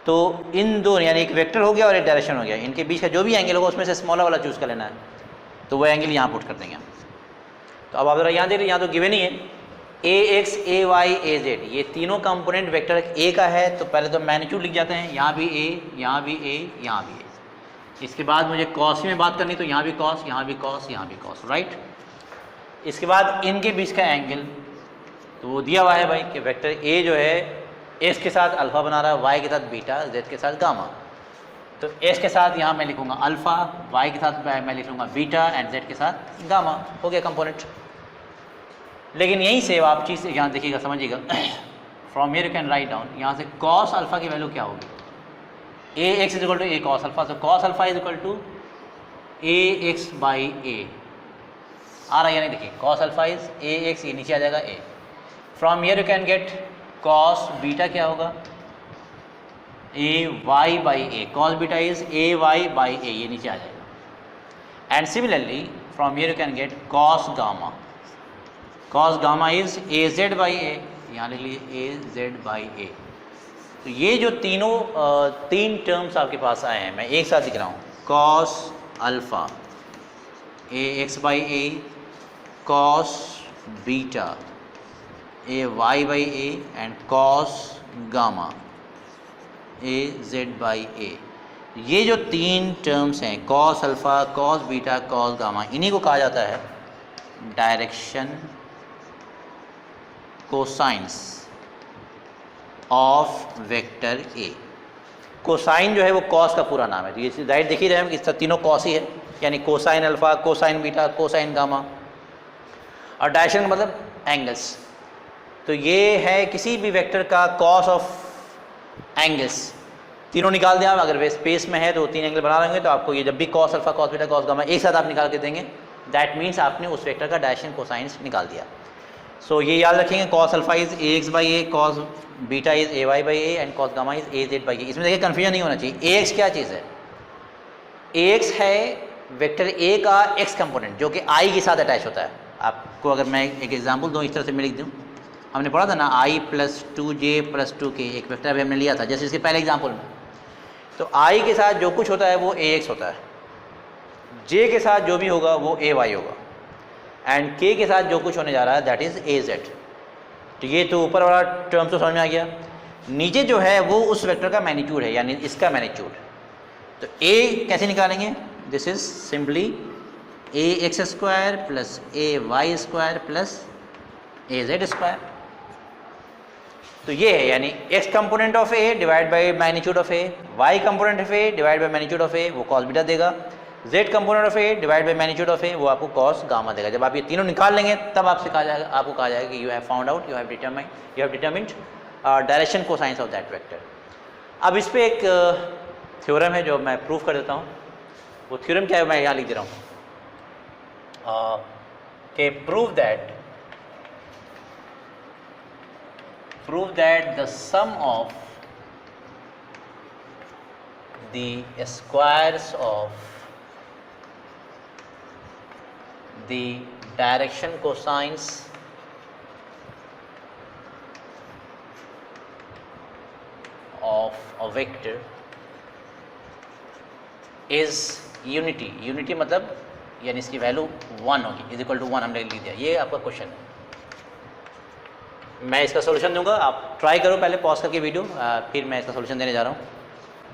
तो इन दो यानी एक वेक्टर हो गया और एक डायरेक्शन हो गया, इनके बीच का जो भी एंगल होगा उसमें से स्मॉलर वाला चूज़ कर लेना है, तो वो एंगल यहाँ पुट कर देंगे। तो अब आप जरा यहाँ देख रहे हैं, यहाँ तो गिवन ही है ax, ay, az, ये तीनों कंपोनेंट वेक्टर a का है। तो पहले तो मैग्नीट्यूड लिख जाते हैं, यहाँ भी a, यहाँ भी a, यहाँ भी a। इसके बाद मुझे कॉस में बात करनी, तो यहाँ भी कॉस, यहाँ भी कॉस, यहाँ भी कॉस। राइट, इसके बाद इनके बीच का एंगल तो वो दिया हुआ है भाई कि वेक्टर a जो है x के साथ अल्फ़ा बना रहा है, y के साथ बीटा, z के साथ गामा। तो x के साथ यहाँ मैं लिखूँगा अल्फ़ा, y के साथ मैं लिख लूँगा बीटा एंड z के साथ गामा। हो गया कंपोनेंट। लेकिन यहीं से आप चीज़ यहाँ देखिएगा, समझिएगा, from here you can write down, यहाँ से कॉस अल्फ़ा की वैल्यू क्या होगी, ax is equal to a cos alpha. तो cos alpha is equal to ax by a आ रहा है, यानी देखिए कॉस अल्फ़ा इज ax, ये नीचे आ जाएगा a। From here you can get cos beta क्या होगा, ay by a, cos beta is ay by a, ये नीचे आ जाएगा। And similarly from here you can get cos gamma, cos gamma is az by a, यहाँ लिख लीजिए az बाई a। तो ये जो तीन टर्म्स आपके पास आए हैं मैं एक साथ लिख रहा हूँ, cos alpha ax by a, cos beta ay by a and cos gamma az by a। ये जो तीन टर्म्स हैं cos alpha, cos beta, cos gamma, इन्हीं को कहा जाता है direction cosines of vector A. Cosine जो है वो कॉस का पूरा नाम है, तो ये राइट देख ही रहे हैं कि तीनों कॉस ही है, यानी cosine alpha, cosine beta, cosine gamma. और डायरेक्शन का मतलब एंगल्स, तो ये है किसी भी वेक्टर का कॉस ऑफ एंगल्स। तीनों निकाल दें आप, अगर वे स्पेस में है तो 3 एंगल बना लेंगे, तो आपको ये जब भी cos alpha, cos beta, cos gamma एक साथ आप निकाल के देंगे, दैट मीन्स आपने उस वेक्टर का डायरेक्शन कोसाइंस निकाल दिया। सो ये याद रखेंगे, cos alpha is A x by a, cos beta is a y by a and cos gamma is a z by a. इसमें देखिए कन्फ्यूजन नहीं होना चाहिए। ए एक्स क्या चीज़ है? ए एक्स है वेक्टर ए का एक्स कंपोनेंट जो कि आई के साथ अटैच होता है। आपको अगर मैं एक एग्जांपल दूँ, इस तरह से मैं लिख दूँ, हमने पढ़ा था ना आई प्लस 2j प्लस 2k, एक वेक्टर अभी हमने लिया था जैसे इसके पहले एग्जाम्पल में। तो आई के साथ जो कुछ होता है वो ए एक्स होता है, जे के साथ जो भी होगा वो ए वाई होगा, एंड के के साथ जो कुछ होने जा रहा है दैट इज़ ए जेड। तो ये तो ऊपर वाला टर्म तो समझ में आ गया। नीचे जो है वो उस वेक्टर का मैग्नीट्यूड है, यानी इसका मैग्नीट्यूड। तो ए कैसे निकालेंगे? This is simply A x square plus A Y square plus A Z square. तो ये है, यानी x component of a divide by magnitude of a, y component of a divide by magnitude of ए, वो कॉस बीटा देगा, z component of a divide by magnitude of ए, वो आपको कॉस गामा देगा। जब आप ये तीनों निकाल लेंगे तब आपसे कहा जाएगा, आपको कहा जाएगा कि you have found out, you have determined direction cosines of that vector. अब इस पर एक थ्योरम है जो मैं प्रूव कर देता हूँ। वो थ्योरम क्या है मैं यहाँ लिख दे रहा हूँ कि prove that the sum of the squares of the direction cosines of a vector is unity। unity मतलब यानी इसकी वैल्यू 1 होगी, इज इक्वल टू 1 हमने लिख दिया। ये आपका क्वेश्चन है, मैं इसका सोल्यूशन दूंगा, आप ट्राई करो पहले पॉज करके वीडियो, फिर मैं इसका सोल्यूशन देने जा रहा हूँ।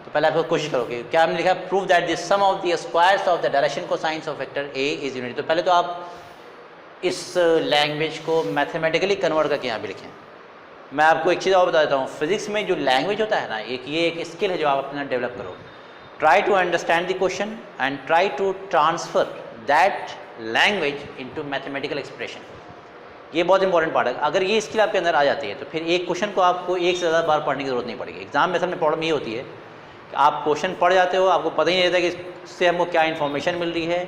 तो पहले आप कोशिश करो कि क्या हमने लिखा, prove that the sum of the squares of the direction cosines of vector A is unity. तो पहले तो आप इस लैंग्वेज को मैथमेटिकली कन्वर्ट करके यहाँ भी लिखें। मैं आपको एक चीज़ और बता देता हूँ, फिजिक्स में जो लैंग्वेज होता है ना, ये एक स्किल है जो आप अपना डेवलप करो। Try to understand the question and try to transfer that language into mathematical expression. ये बहुत इंपॉर्टेंट पार्ट है। अगर ये स्किल आपके अंदर आ जाती है तो फिर एक क्वेश्चन को आपको एक से ज़्यादा बार पढ़ने की ज़रूरत नहीं पड़ेगी। एग्जाम में असल में प्रॉब्लम ये होती है कि आप क्वेश्चन पढ़ जाते हो, आपको पता ही नहीं रहता कि इससे हमको क्या इन्फॉर्मेशन मिल रही है,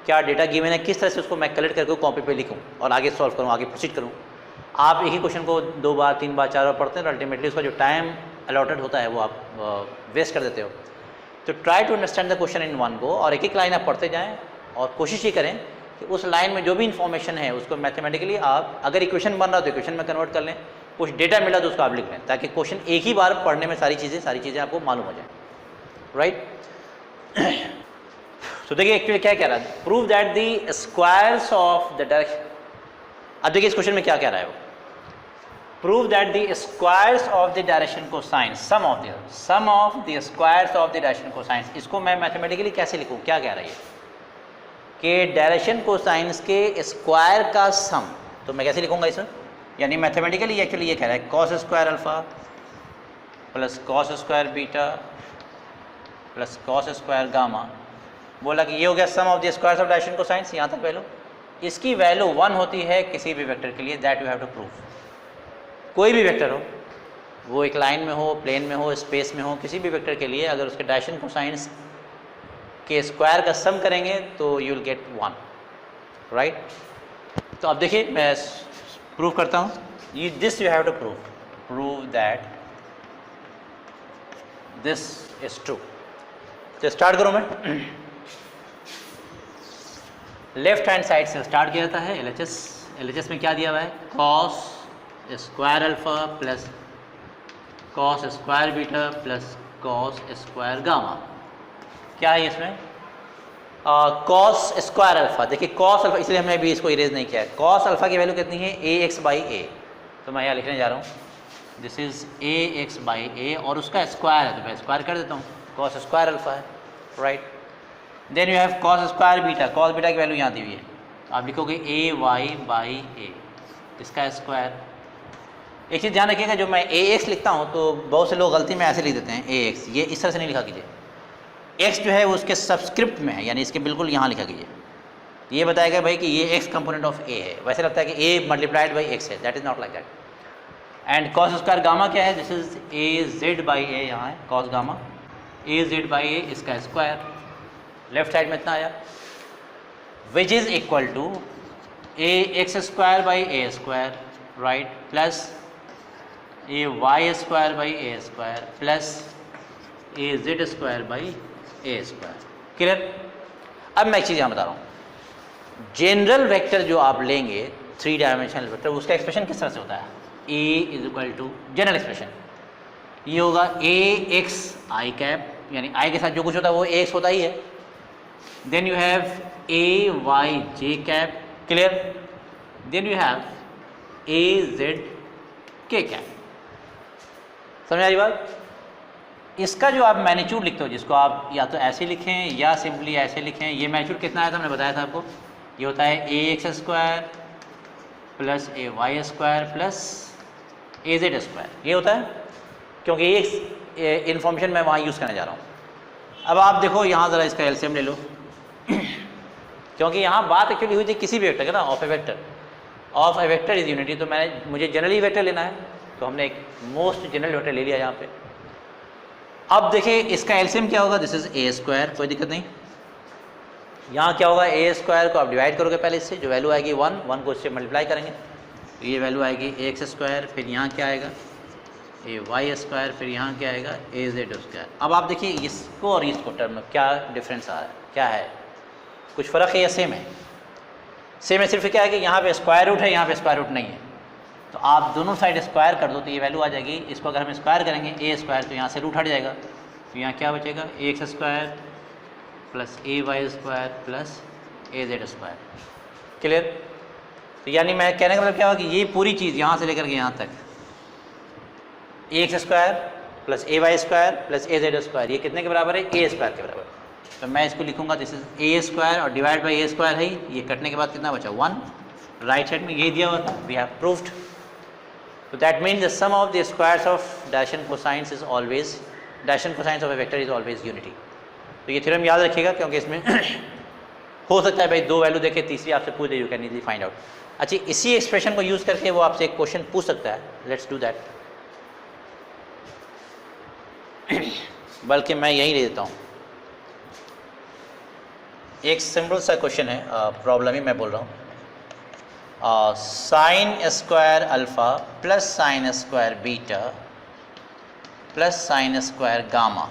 क्या डेटा गिवन है, किस तरह से उसको मैं कलेक्ट करके कॉपी पे लिखूँ और आगे सॉल्व करूँ, आगे प्रोसीड करूँ। आप एक ही क्वेश्चन को 2 बार 3 बार 4 बार पढ़ते हैं, अल्टीमेटली उसका जो टाइम अलॉटेड होता है वो आप वेस्ट कर देते हो। तो try to understand the question in one go, और एक एक लाइन आप पढ़ते जाएँ और कोशिश ये करें कि उस लाइन में जो भी इन्फॉर्मेशन है उसको मैथमेटिकली आप, अगर इक्वेशन बन रहा तो इक्वेशन में कन्वर्ट कर लें, कुछ डेटा मिला तो उसको आप लिख लें, ताकि क्वेश्चन एक ही बार पढ़ने में सारी चीज़ें आपको मालूम हो जाए, राइट। तो देखिए एक्चुअली क्या कह रहा है, prove that the squares of the direction. अब देखिए इस क्वेश्चन में क्या कह रहा है वो, prove that the squares of the direction cosines, sum of the squares of the direction cosines. इसको मैं मैथमेटिकली कैसे लिखूँ, क्या कह रहा है ये कि डायरेक्शन कोसाइंस के स्क्वायर का सम। तो मैं कैसे लिखूंगा इसे, यानी मैथमेटिकली एक्चुअली ये कह रहा है cos square alpha plus cos square beta plus cos square gamma. बोला कि ये हो गया sum of the squares of direction cosines. यहाँ तक वैल्यू, इसकी वैल्यू 1 होती है किसी भी वेक्टर के लिए, that you have to prove. कोई भी वेक्टर हो, वो एक लाइन में हो, प्लेन में हो, स्पेस में हो, किसी भी वेक्टर के लिए अगर उसके डायरेक्शन कोसाइंस के स्क्वायर का सम करेंगे तो यू विल गेट 1, राइट। तो अब देखिए मैं प्रूव करता हूँ, this you have to prove that this is true. तो स्टार्ट करूँ मैं, लेफ्ट हैंड साइड से स्टार्ट किया जाता है। LHS में क्या दिया हुआ है, cos square alpha plus cos square beta plus cos square gamma. क्या है इसमें, कॉस स्क्वायर अल्फा। देखिए कॉस अल्फा, इसलिए हमने अभी इसको इरेज नहीं किया है। कॉस अल्फा की वैल्यू कितनी है, ax बाई ए। तो मैं यहाँ लिखने जा रहा हूँ, दिस इज ax बाई ए, और उसका स्क्वायर है तो मैं स्क्वायर कर देता हूँ, कॉस स्क्वायर अल्फा है, right. Then you have cos square beta, cos beta की वैल्यू यहाँ दी हुई है, आप लिखोगे ay बाई ए, इसका स्क्वायर एक चीज़ ध्यान रखिएगा, जो मैं ए एक्स लिखता हूँ तो बहुत से लोग गलती में ऐसे लिख देते हैं ए एक्स, ये इस तरह से नहीं लिखा कीजिए। एक्स जो है वो उसके सबस्क्रिप्ट में है, यानी इसके बिल्कुल यहाँ लिखा कीजिए। ये बताएगा भाई कि ये एक्स कंपोनेंट ऑफ ए है, वैसे लगता है कि ए मल्टीप्लाइड बाई एक्स है, that is not like that. And cos square gamma क्या है, this is a z by a, यहाँ है cos gamma a z by a, इसका स्क्वायर लेफ्ट साइड में इतना आया, which is equal to a x square by a square, right, plus A Y square by a square plus A Z square by a square. Clear? अब मैं एक चीज़ यहाँ बता रहा हूँ, जनरल वेक्टर जो आप लेंगे 3 डायमेंशनल वेक्टर, उसका एक्सप्रेशन किस तरह से होता है, a is equal to general expression ये होगा ए एक्स आई कैप, यानी आई के साथ जो कुछ होता है वो एक्स होता ही है, then you have A Y J cap, clear, then you have A Z K cap. समझ आ रही बात? इसका जो आप मैग्नीट्यूड लिखते हो, जिसको आप या तो ऐसे लिखें या सिंपली ऐसे लिखें, ये मैग्नीट्यूड कितना आया था हमने बताया था आपको, ये होता है ए एक्स स्क्वायर प्लस ए वाई स्क्वायर प्लस ए जेड स्क्वायर, ये होता है, क्योंकि ये इन्फॉर्मेशन मैं वहाँ यूज़ करने जा रहा हूँ। अब आप देखो यहाँ ज़रा इसका एलसीएम ले लो क्योंकि यहाँ बात एक्चुअली हुई थी किसी भी वेक्टर का ना, of A vector, of A vector is unity, तो मुझे जनरली वेक्टर लेना है, तो हमने एक मोस्ट जनरल वेक्टर ले लिया यहाँ पे। अब देखिए इसका एलसीएम क्या होगा, दिस इज ए स्क्वायर, कोई दिक्कत नहीं। यहाँ क्या होगा, ए स्क्वायर को आप डिवाइड करोगे पहले इससे, जो वैल्यू आएगी 1 को इससे मल्टीप्लाई करेंगे, ये वैल्यू आएगी ए एक्स स्क्वायर, फिर यहाँ क्या आएगा ए वाई स्क्वायर, फिर यहाँ क्या आएगा ए जेड स्क्वायर। अब आप देखिए इसको और इसको टर्म में क्या डिफरेंस आ रहा है, क्या है, कुछ फ़र्क है या सेम है? सेम है, सिर्फ क्या है कि यहाँ पे स्क्वायर रूट है, यहाँ पे स्क्वायर रूट नहीं है, तो आप दोनों साइड स्क्वायर कर दो तो ये वैल्यू आ जाएगी। इसको अगर हम स्क्वायर करेंगे ए स्क्वायर, तो यहाँ से रूट हट जाएगा, तो यहाँ क्या बचेगा ए एक्स स्क्वायर प्लस ए वाई स्क्वायर प्लस ए जेड स्क्वायर। क्लियर? तो यानी मैं कहने का मतलब क्या हुआ कि ये पूरी चीज़ यहाँ से लेकर के यहाँ तक ए एक्स स्क्वायर प्लस ए वाई स्क्वायर प्लस ए जेड स्क्वायर, ये कितने के बराबर है, ए स्क्वायर के बराबर। तो मैं इसको लिखूँगा दिस इज ए स्क्वायर और डिवाइड बाई ए स्क्वायर है, ये कटने के बाद कितना बचा 1, राइट साइड में यही दिया हुआ था, we have proved. So that means the sum of the squares of dash and cosines is always, dash and cosines of a vector is always unity। तो ये थ्योरम याद रखिएगा, क्योंकि इसमें हो सकता है भाई 2 वैल्यू देखे, तीसरी आपसे पूछ दे, you can easily find out. अच्छा, इसी एक्सप्रेशन को यूज़ करके वो आपसे एक क्वेश्चन पूछ सकता है, लेट्स डू दैट। बल्कि मैं यही ले देता हूँ, एक सिंपल सा क्वेश्चन है, प्रॉब्लम ही मैं बोल रहा हूँ, sine square alpha plus sine square beta plus sine square gamma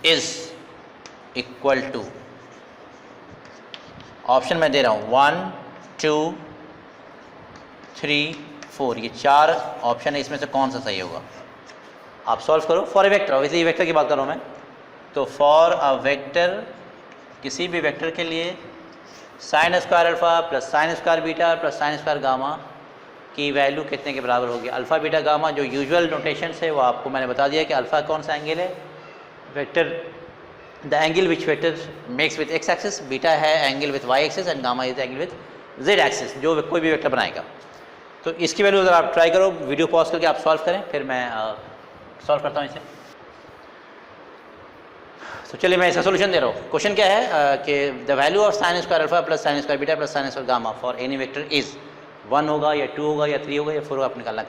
is equal to, option मैं दे रहा हूँ 1 2 3 4, ये 4 ऑप्शन है, इसमें से कौन सा सही होगा आप सॉल्व करो। For a vector, obviously vector की बात कर रहा हूँ मैं, तो फॉर अ वेक्टर, किसी भी वेक्टर के लिए sign square alpha plus sine square beta plus sine square gamma की वैल्यू कितने के बराबर होगी। अल्फ़ा बीटा गामा जो यूजुअल नोटेशन है वो आपको मैंने बता दिया कि अल्फ़ा कौन सा एंगल है, vector the angle which vector makes with x axis, beta है angle with Y axis and gamma is angle with Z axis, जो कोई भी वेक्टर बनाएगा। तो इसकी वैल्यू अगर आप ट्राई करो, वीडियो पॉज करके आप सॉल्व करें, फिर मैं सॉल्व करता हूँ इसे। तो चलिए मैं इसका सोल्यूशन दे रहा हूँ। क्वेश्चन क्या है कि the value of sine square alpha plus sine square beta plus sine square gamma for any vector is 1 होगा या 2 होगा या 3 होगा या 4 होगा, आप निकालना।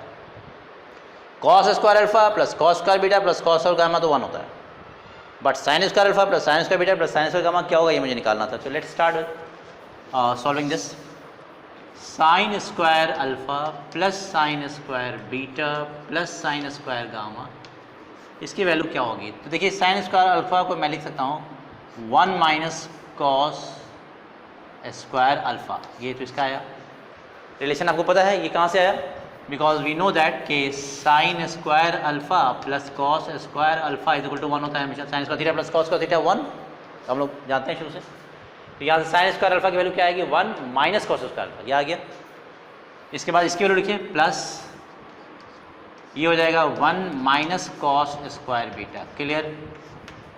Cos square alpha plus cos square beta plus cos और गामा तो 1 होता है, but sine square alpha plus sine square beta plus sine square gamma क्या होगा, ये मुझे निकालना था। तो let's start with solving this. Sine square alpha plus sine square beta plus sine square gamma, इसकी वैल्यू क्या होगी। तो देखिए साइन स्क्वायर अल्फ़ा को मैं लिख सकता हूँ 1 माइनस कॉस स्क्वायर अल्फ़ा, ये तो इसका आया। रिलेशन आपको पता है ये कहाँ से आया, बिकॉज वी नो दैट कि sine square alpha plus cos square alpha is equal to 1 होता है हमेशा। Sine square theta plus cos square theta 1, तो हम लोग जानते हैं शुरू से। तो यहाँ से साइन स्क्वायर अल्फ़ा की वैल्यू क्या आएगी 1 माइनस कॉस स्क्वायर अल्फ़ा, ये आ गया। इसके बाद इसकी वैल्यू लिखिए प्लस, ये हो जाएगा 1 minus cos square beta, clear.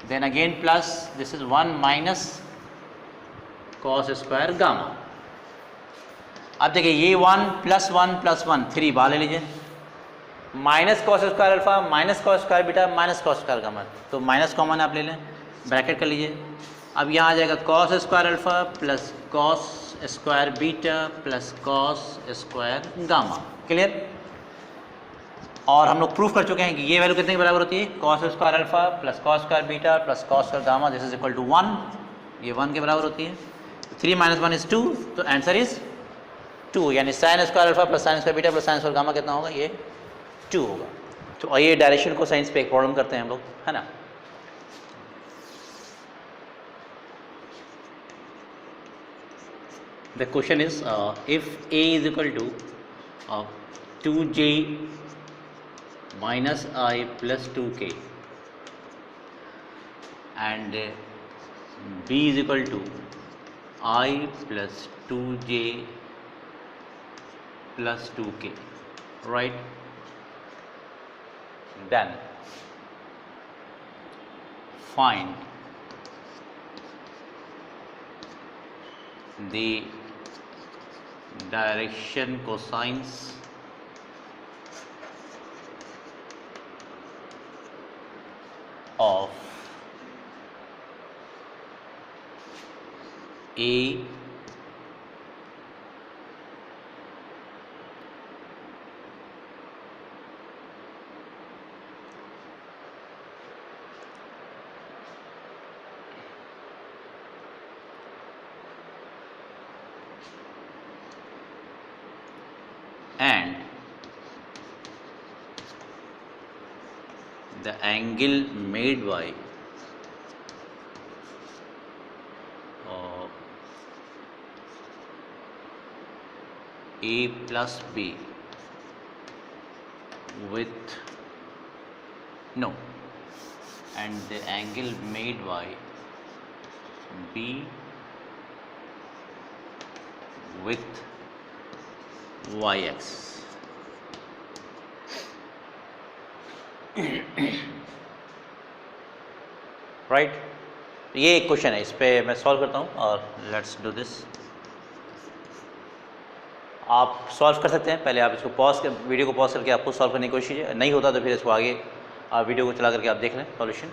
Then again plus, this is 1 minus cos square gamma. अब देखिए ये 1 + 1 3 बाहर ले लीजिए, minus cos square alpha minus cos square beta minus cos square gamma, तो माइनस कॉमन आप ले लें, ब्रैकेट कर लीजिए। अब यहाँ आ जाएगा cos square alpha plus cos square beta plus cos square gamma. Clear? और हम लोग प्रूफ कर चुके हैं कि ये वैल्यू कितने के बराबर होती है, cos square alpha plus cos square beta plus cos square gamma, this is equal to 1, ये 1 के बराबर होती है। 3 - 1 इज 2, तो आंसर इज 2, यानी sine square alpha plus sine square beta plus sine square gamma कितना होगा, ये 2 होगा। तो आइए डायरेक्शन को साइंस पे एक प्रॉब्लम करते हैं हम लोग, है ना। The question is if a is equal to 2j minus I plus 2k and b is equal to I plus 2j plus 2k, right? Then find the direction cosines of A and the angle made by A plus B with and the angle made by B with y-axis. Right, ये एक क्वेश्चन है, इस पे मैं सॉल्व करता हूँ और लेट्स डू दिस। आप सॉल्व कर सकते हैं, पहले आप इसको पॉज कर, वीडियो को पॉज करके आप खुद सॉल्व करने की कोशिश कीजिए, नहीं होता तो फिर इसको आगे आप वीडियो को चला करके आप देख लें सॉल्यूशन।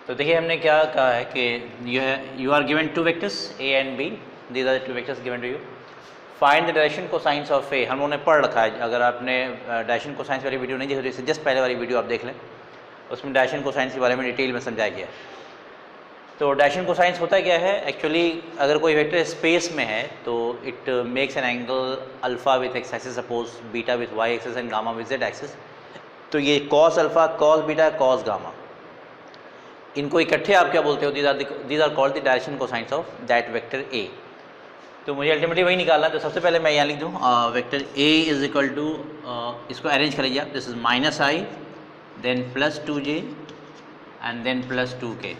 तो देखिए हमने क्या कहा है कि you are given 2 vectors a and b, these are the 2 vectors given to you. Find the direction cosines of a, हम लोगों ने पढ़ रखा है, अगर आपने डायरेक्शन कोसाइंस वाली वीडियो नहीं देखी तो इससे जस्ट पहले वाली वीडियो आप देख लें, उसमें डायरेक्शन कोसाइंस के बारे में डिटेल में समझाया गया है। तो डायरेक्शन कोसाइंस होता क्या है एक्चुअली, अगर कोई वेक्टर स्पेस में है तो it makes an angle alpha with x axis, suppose beta with Y axis and gamma with Z axis. तो ये cos alpha cos beta cos gamma, इनको इकट्ठे आप क्या बोलते हो, these are called the direction cosines of that vector A. तो मुझे अल्टीमेटली वही निकालना है, तो सबसे पहले मैं यहाँ लिख दूँ vector A is equal to, इसको अरेंज कर लीजिए आप, this is minus I then plus 2j and then plus 2k,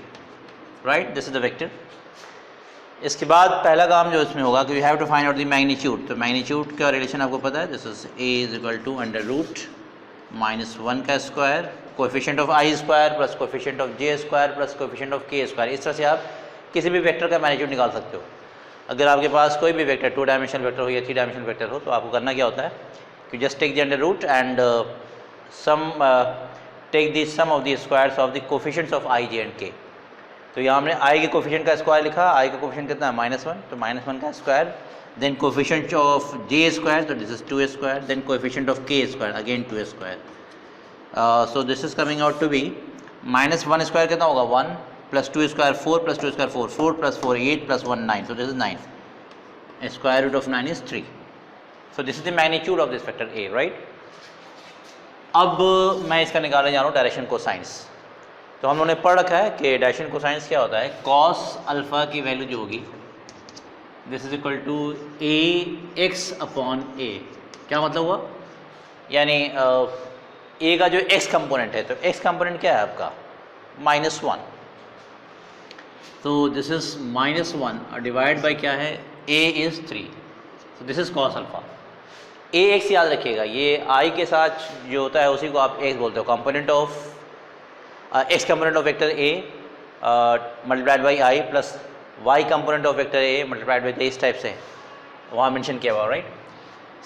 right, this is the vector. इसके बाद पहला काम जो इसमें होगा कि we have to find out the magnitude. तो मैग्नीट्यूड का रिलेशन आपको पता है, this is a is equal to √-1 का square, coefficient of i square plus coefficient of j square plus coefficient of k square. इस तरह से आप किसी भी वेक्टर का मैग्नीट्यूड निकाल सकते हो। अगर आपके पास कोई भी वेक्टर 2 डायमेंशनल वेक्टर हो या 3 डायमेंशनल वेक्टर हो, तो आपको करना क्या होता है कि just take the under root and take the sum of the squares of the coefficients of i, j and k। तो यहाँ हमने i के कोएफिशिएंट का स्क्वायर लिखा, i का कोएफिशिएंट कितना है -1, तो -1 का square, then coefficient of j square, तो this is 2 square, then coefficient of k square, again 2 square. So this is coming out to be -1 square कितना होगा 1 plus 2 square 4 plus 2 square 4, 4 plus 4 8 plus 1 9, so this is 9, square root of 9 is 3, so this is the magnitude of this vector a, right? अब मैं इसका निकालने जा रहा हूँ डायरेक्शन कोसाइंस। तो हम लोगों ने पढ़ रखा है कि डायरेक्शन कोसाइंस क्या होता है, कॉस अल्फा की वैल्यू जो होगी this is equal to ax upon a। क्या मतलब हुआ, यानी a का जो x कंपोनेंट है, तो x कंपोनेंट क्या है आपका -1, तो दिस इज -1 डिवाइड बाय क्या है a is 3, so this is cos alpha. a x याद रखिएगा, ये i के साथ जो होता है उसी को आप x बोलते हो, component of x component of vector a multiplied by i plus y component of vector a multiplied by, इस टाइप से वहाँ मेंशन किया हुआ, राइट।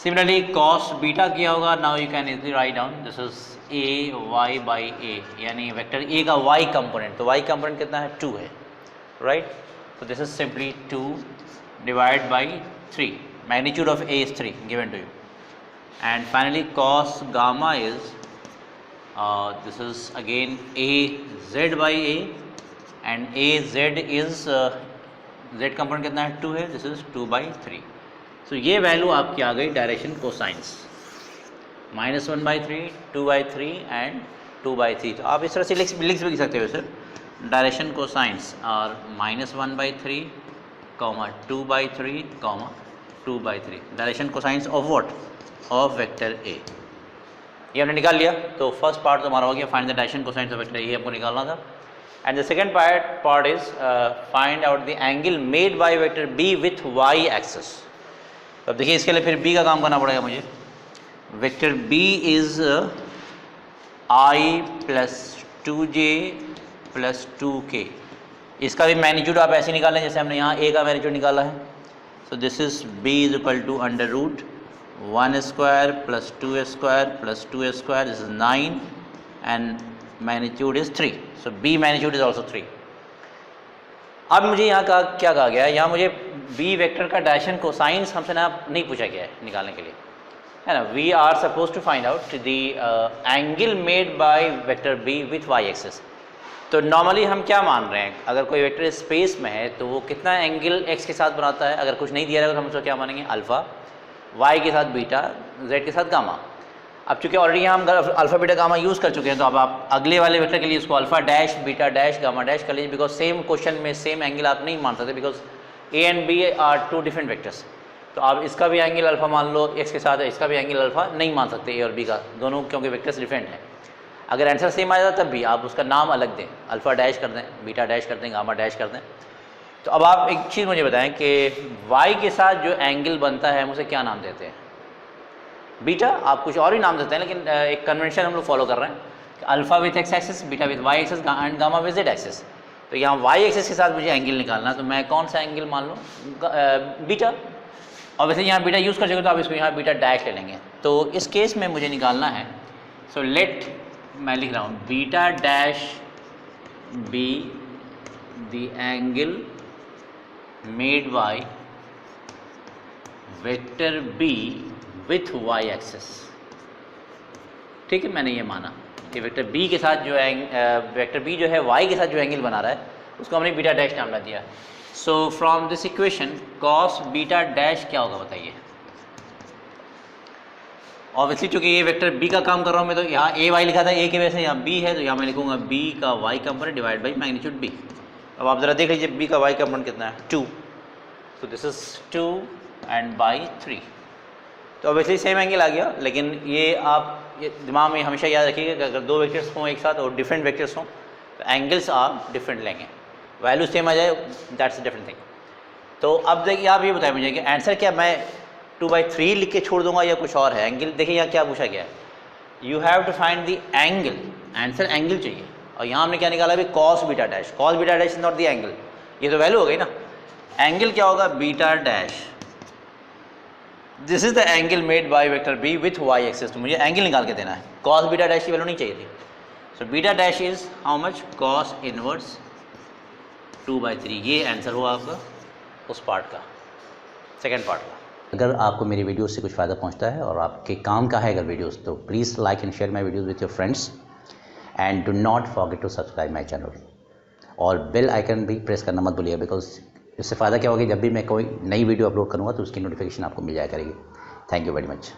सिमिलरली कॉस बीटा किया होगा, now you can easily write down this is a y by a, यानी वेक्टर ए का वाई कंपोनेंट, तो वाई कंपोनेंट कितना है 2 है, right. So this is simply 2 divided by 3. Magnitude of A is 3 given to you. And finally cos gamma is this is again A z by A, and A z is z component कितना है 2 है, this is 2 by 3. So ये वैल्यू आपकी आ गई डायरेक्शन कोसाइंस, -1/3, 2/3 एंड 2/3. तो आप इस तरह से लिख भी सकते हो सर, डायरेक्शन कोसाइंस और -1/3, 2/3, 2/3, direction cosines of what, of vector ए. ये हमने निकाल लिया. तो फर्स्ट पार्ट तो हमारा हो गया, find the direction cosines of vector A, हमको निकालना था. And the second part is find out the angle made by vector B with Y axis. तो अब देखिए इसके लिए फिर बी का काम करना पड़ेगा मुझे. Vector B is i + 2j + 2k. इसका भी मैग्नीट्यूड आप ऐसे निकालें जैसे हमने यहाँ a का मैग्नीट्यूड निकाला है. So this is b = √1² + 2² + 2², this is 9 and magnitude is 3. So b magnitude is also 3. अब मुझे यहाँ का क्या कहा गया है, यहाँ मुझे b वेक्टर का डायरेक्शन कोसाइंस हमसे ना नहीं पूछा गया है निकालने के लिए, है ना. We are suppose to find out the angle made by vector b with y axis. तो नॉर्मली हम क्या मान रहे हैं, अगर कोई वेक्टर स्पेस में है तो वो कितना एंगल x के साथ बनाता है. अगर कुछ नहीं दिया रहेगा तो हम उसको क्या मानेंगे, अल्फ़ा, y के साथ बीटा, z के साथ गामा. अब चूँकि ऑलरेडी यहाँ हम अल्फ़ा बीटा गामा यूज़ कर चुके हैं, तो अब आप अगले वाले वेक्टर के लिए इसको alpha dash beta dash gamma dash कर लीजिए, बिकॉज सेम क्वेश्चन में सेम एंगल आप नहीं मान सकते, because a and b are 2 different vectors. तो आप इसका भी एंगल अल्फ़ा मान लो x के साथ, इसका भी एंगल अल्फ़ा नहीं मान सकते a और b का, दोनों क्योंकि वेक्टर्स डिफरेंट हैं. अगर आंसर सेम आ जाता तब भी आप उसका नाम अलग दें, अल्फ़ा डैश कर दें, बीटा डैश कर दें, गामा डैश कर दें. तो अब आप एक चीज़ मुझे बताएं कि y के साथ जो एंगल बनता है हम उसे क्या नाम देते हैं. बीटा, आप कुछ और ही नाम देते हैं, लेकिन एक कन्वेंशन हम लोग फॉलो कर रहे हैं कि alpha with x axis, beta with y axis and gamma with z axis. तो यहाँ y एक्सिस के साथ मुझे एंगल निकालना है, तो मैं कौन सा एंगल मान लूँ, बीटा. और वैसे यहाँ बीटा यूज़ कर चुके तो आप इसको यहाँ बीटा डैश ले लेंगे. तो इस केस में मुझे निकालना है, सो लेट, मैं लिख रहा हूँ beta dash be the angle made by vector B with y axis. ठीक है, मैंने ये माना कि वेक्टर b के साथ जो वेक्टर b जो है y के साथ जो एंगल बना रहा है उसको हमने बीटा डैश नाम दिया. So from this equation cos beta dash क्या होगा बताइए. ऑब्वियसली चूँकि ये वेक्टर b का काम कर रहा हूँ मैं, तो यहाँ a y लिखा था, a की वजह से यहाँ b है, तो यहाँ मैं लिखूँगा b का y component divide by magnitude b. अब आप ज़रा देख लीजिए b का y कंपोनेंट कितना है, 2. सो दिस इज 2 एंड बाई 3. तो ऑब्वियसली सेम एंगल आ गया, लेकिन ये आप ये दिमाग में हमेशा याद रखिएगा कि अगर दो वेक्टर्स हों एक साथ और डिफरेंट वेक्टर्स हों तो एंगल्स आप डिफरेंट लेंगे, वैल्यू सेम आ जाए दैट्स डिफरेंट थिंग. तो अब देखिए आप ये बताएं मुझे कि आंसर क्या मैं 2/3 लिख के छोड़ दूंगा या कुछ और है. एंगल देखिए यहाँ क्या पूछा गया है, you have to find the angle, answer angle चाहिए. और यहाँ हमने क्या निकाला अभी, cos beta dash. Cos beta dash is not the angle, ये तो वैल्यू हो गई ना. एंगल क्या होगा, beta dash. This is the angle made by vector B with y axis. तो मुझे एंगल निकाल के देना है, कॉस बीटा डैश की वैल्यू नहीं चाहिए थी. So beta dash is how much, cos inverse 2/3. ये आंसर हुआ आपका उस पार्ट का, सेकेंड पार्ट का. अगर आपको मेरी वीडियो से कुछ फ़ायदा पहुंचता है और आपके काम का है अगर वीडियोस, तो please like and share my videos with your friends and do not forget to subscribe my channel. और बेल आइकन भी प्रेस करना मत भूलिएगा, बिकॉज इससे फ़ायदा क्या होगा, जब भी मैं कोई नई वीडियो अपलोड करूँगा तो उसकी नोटिफिकेशन आपको मिल जाया करेगी. Thank you very much.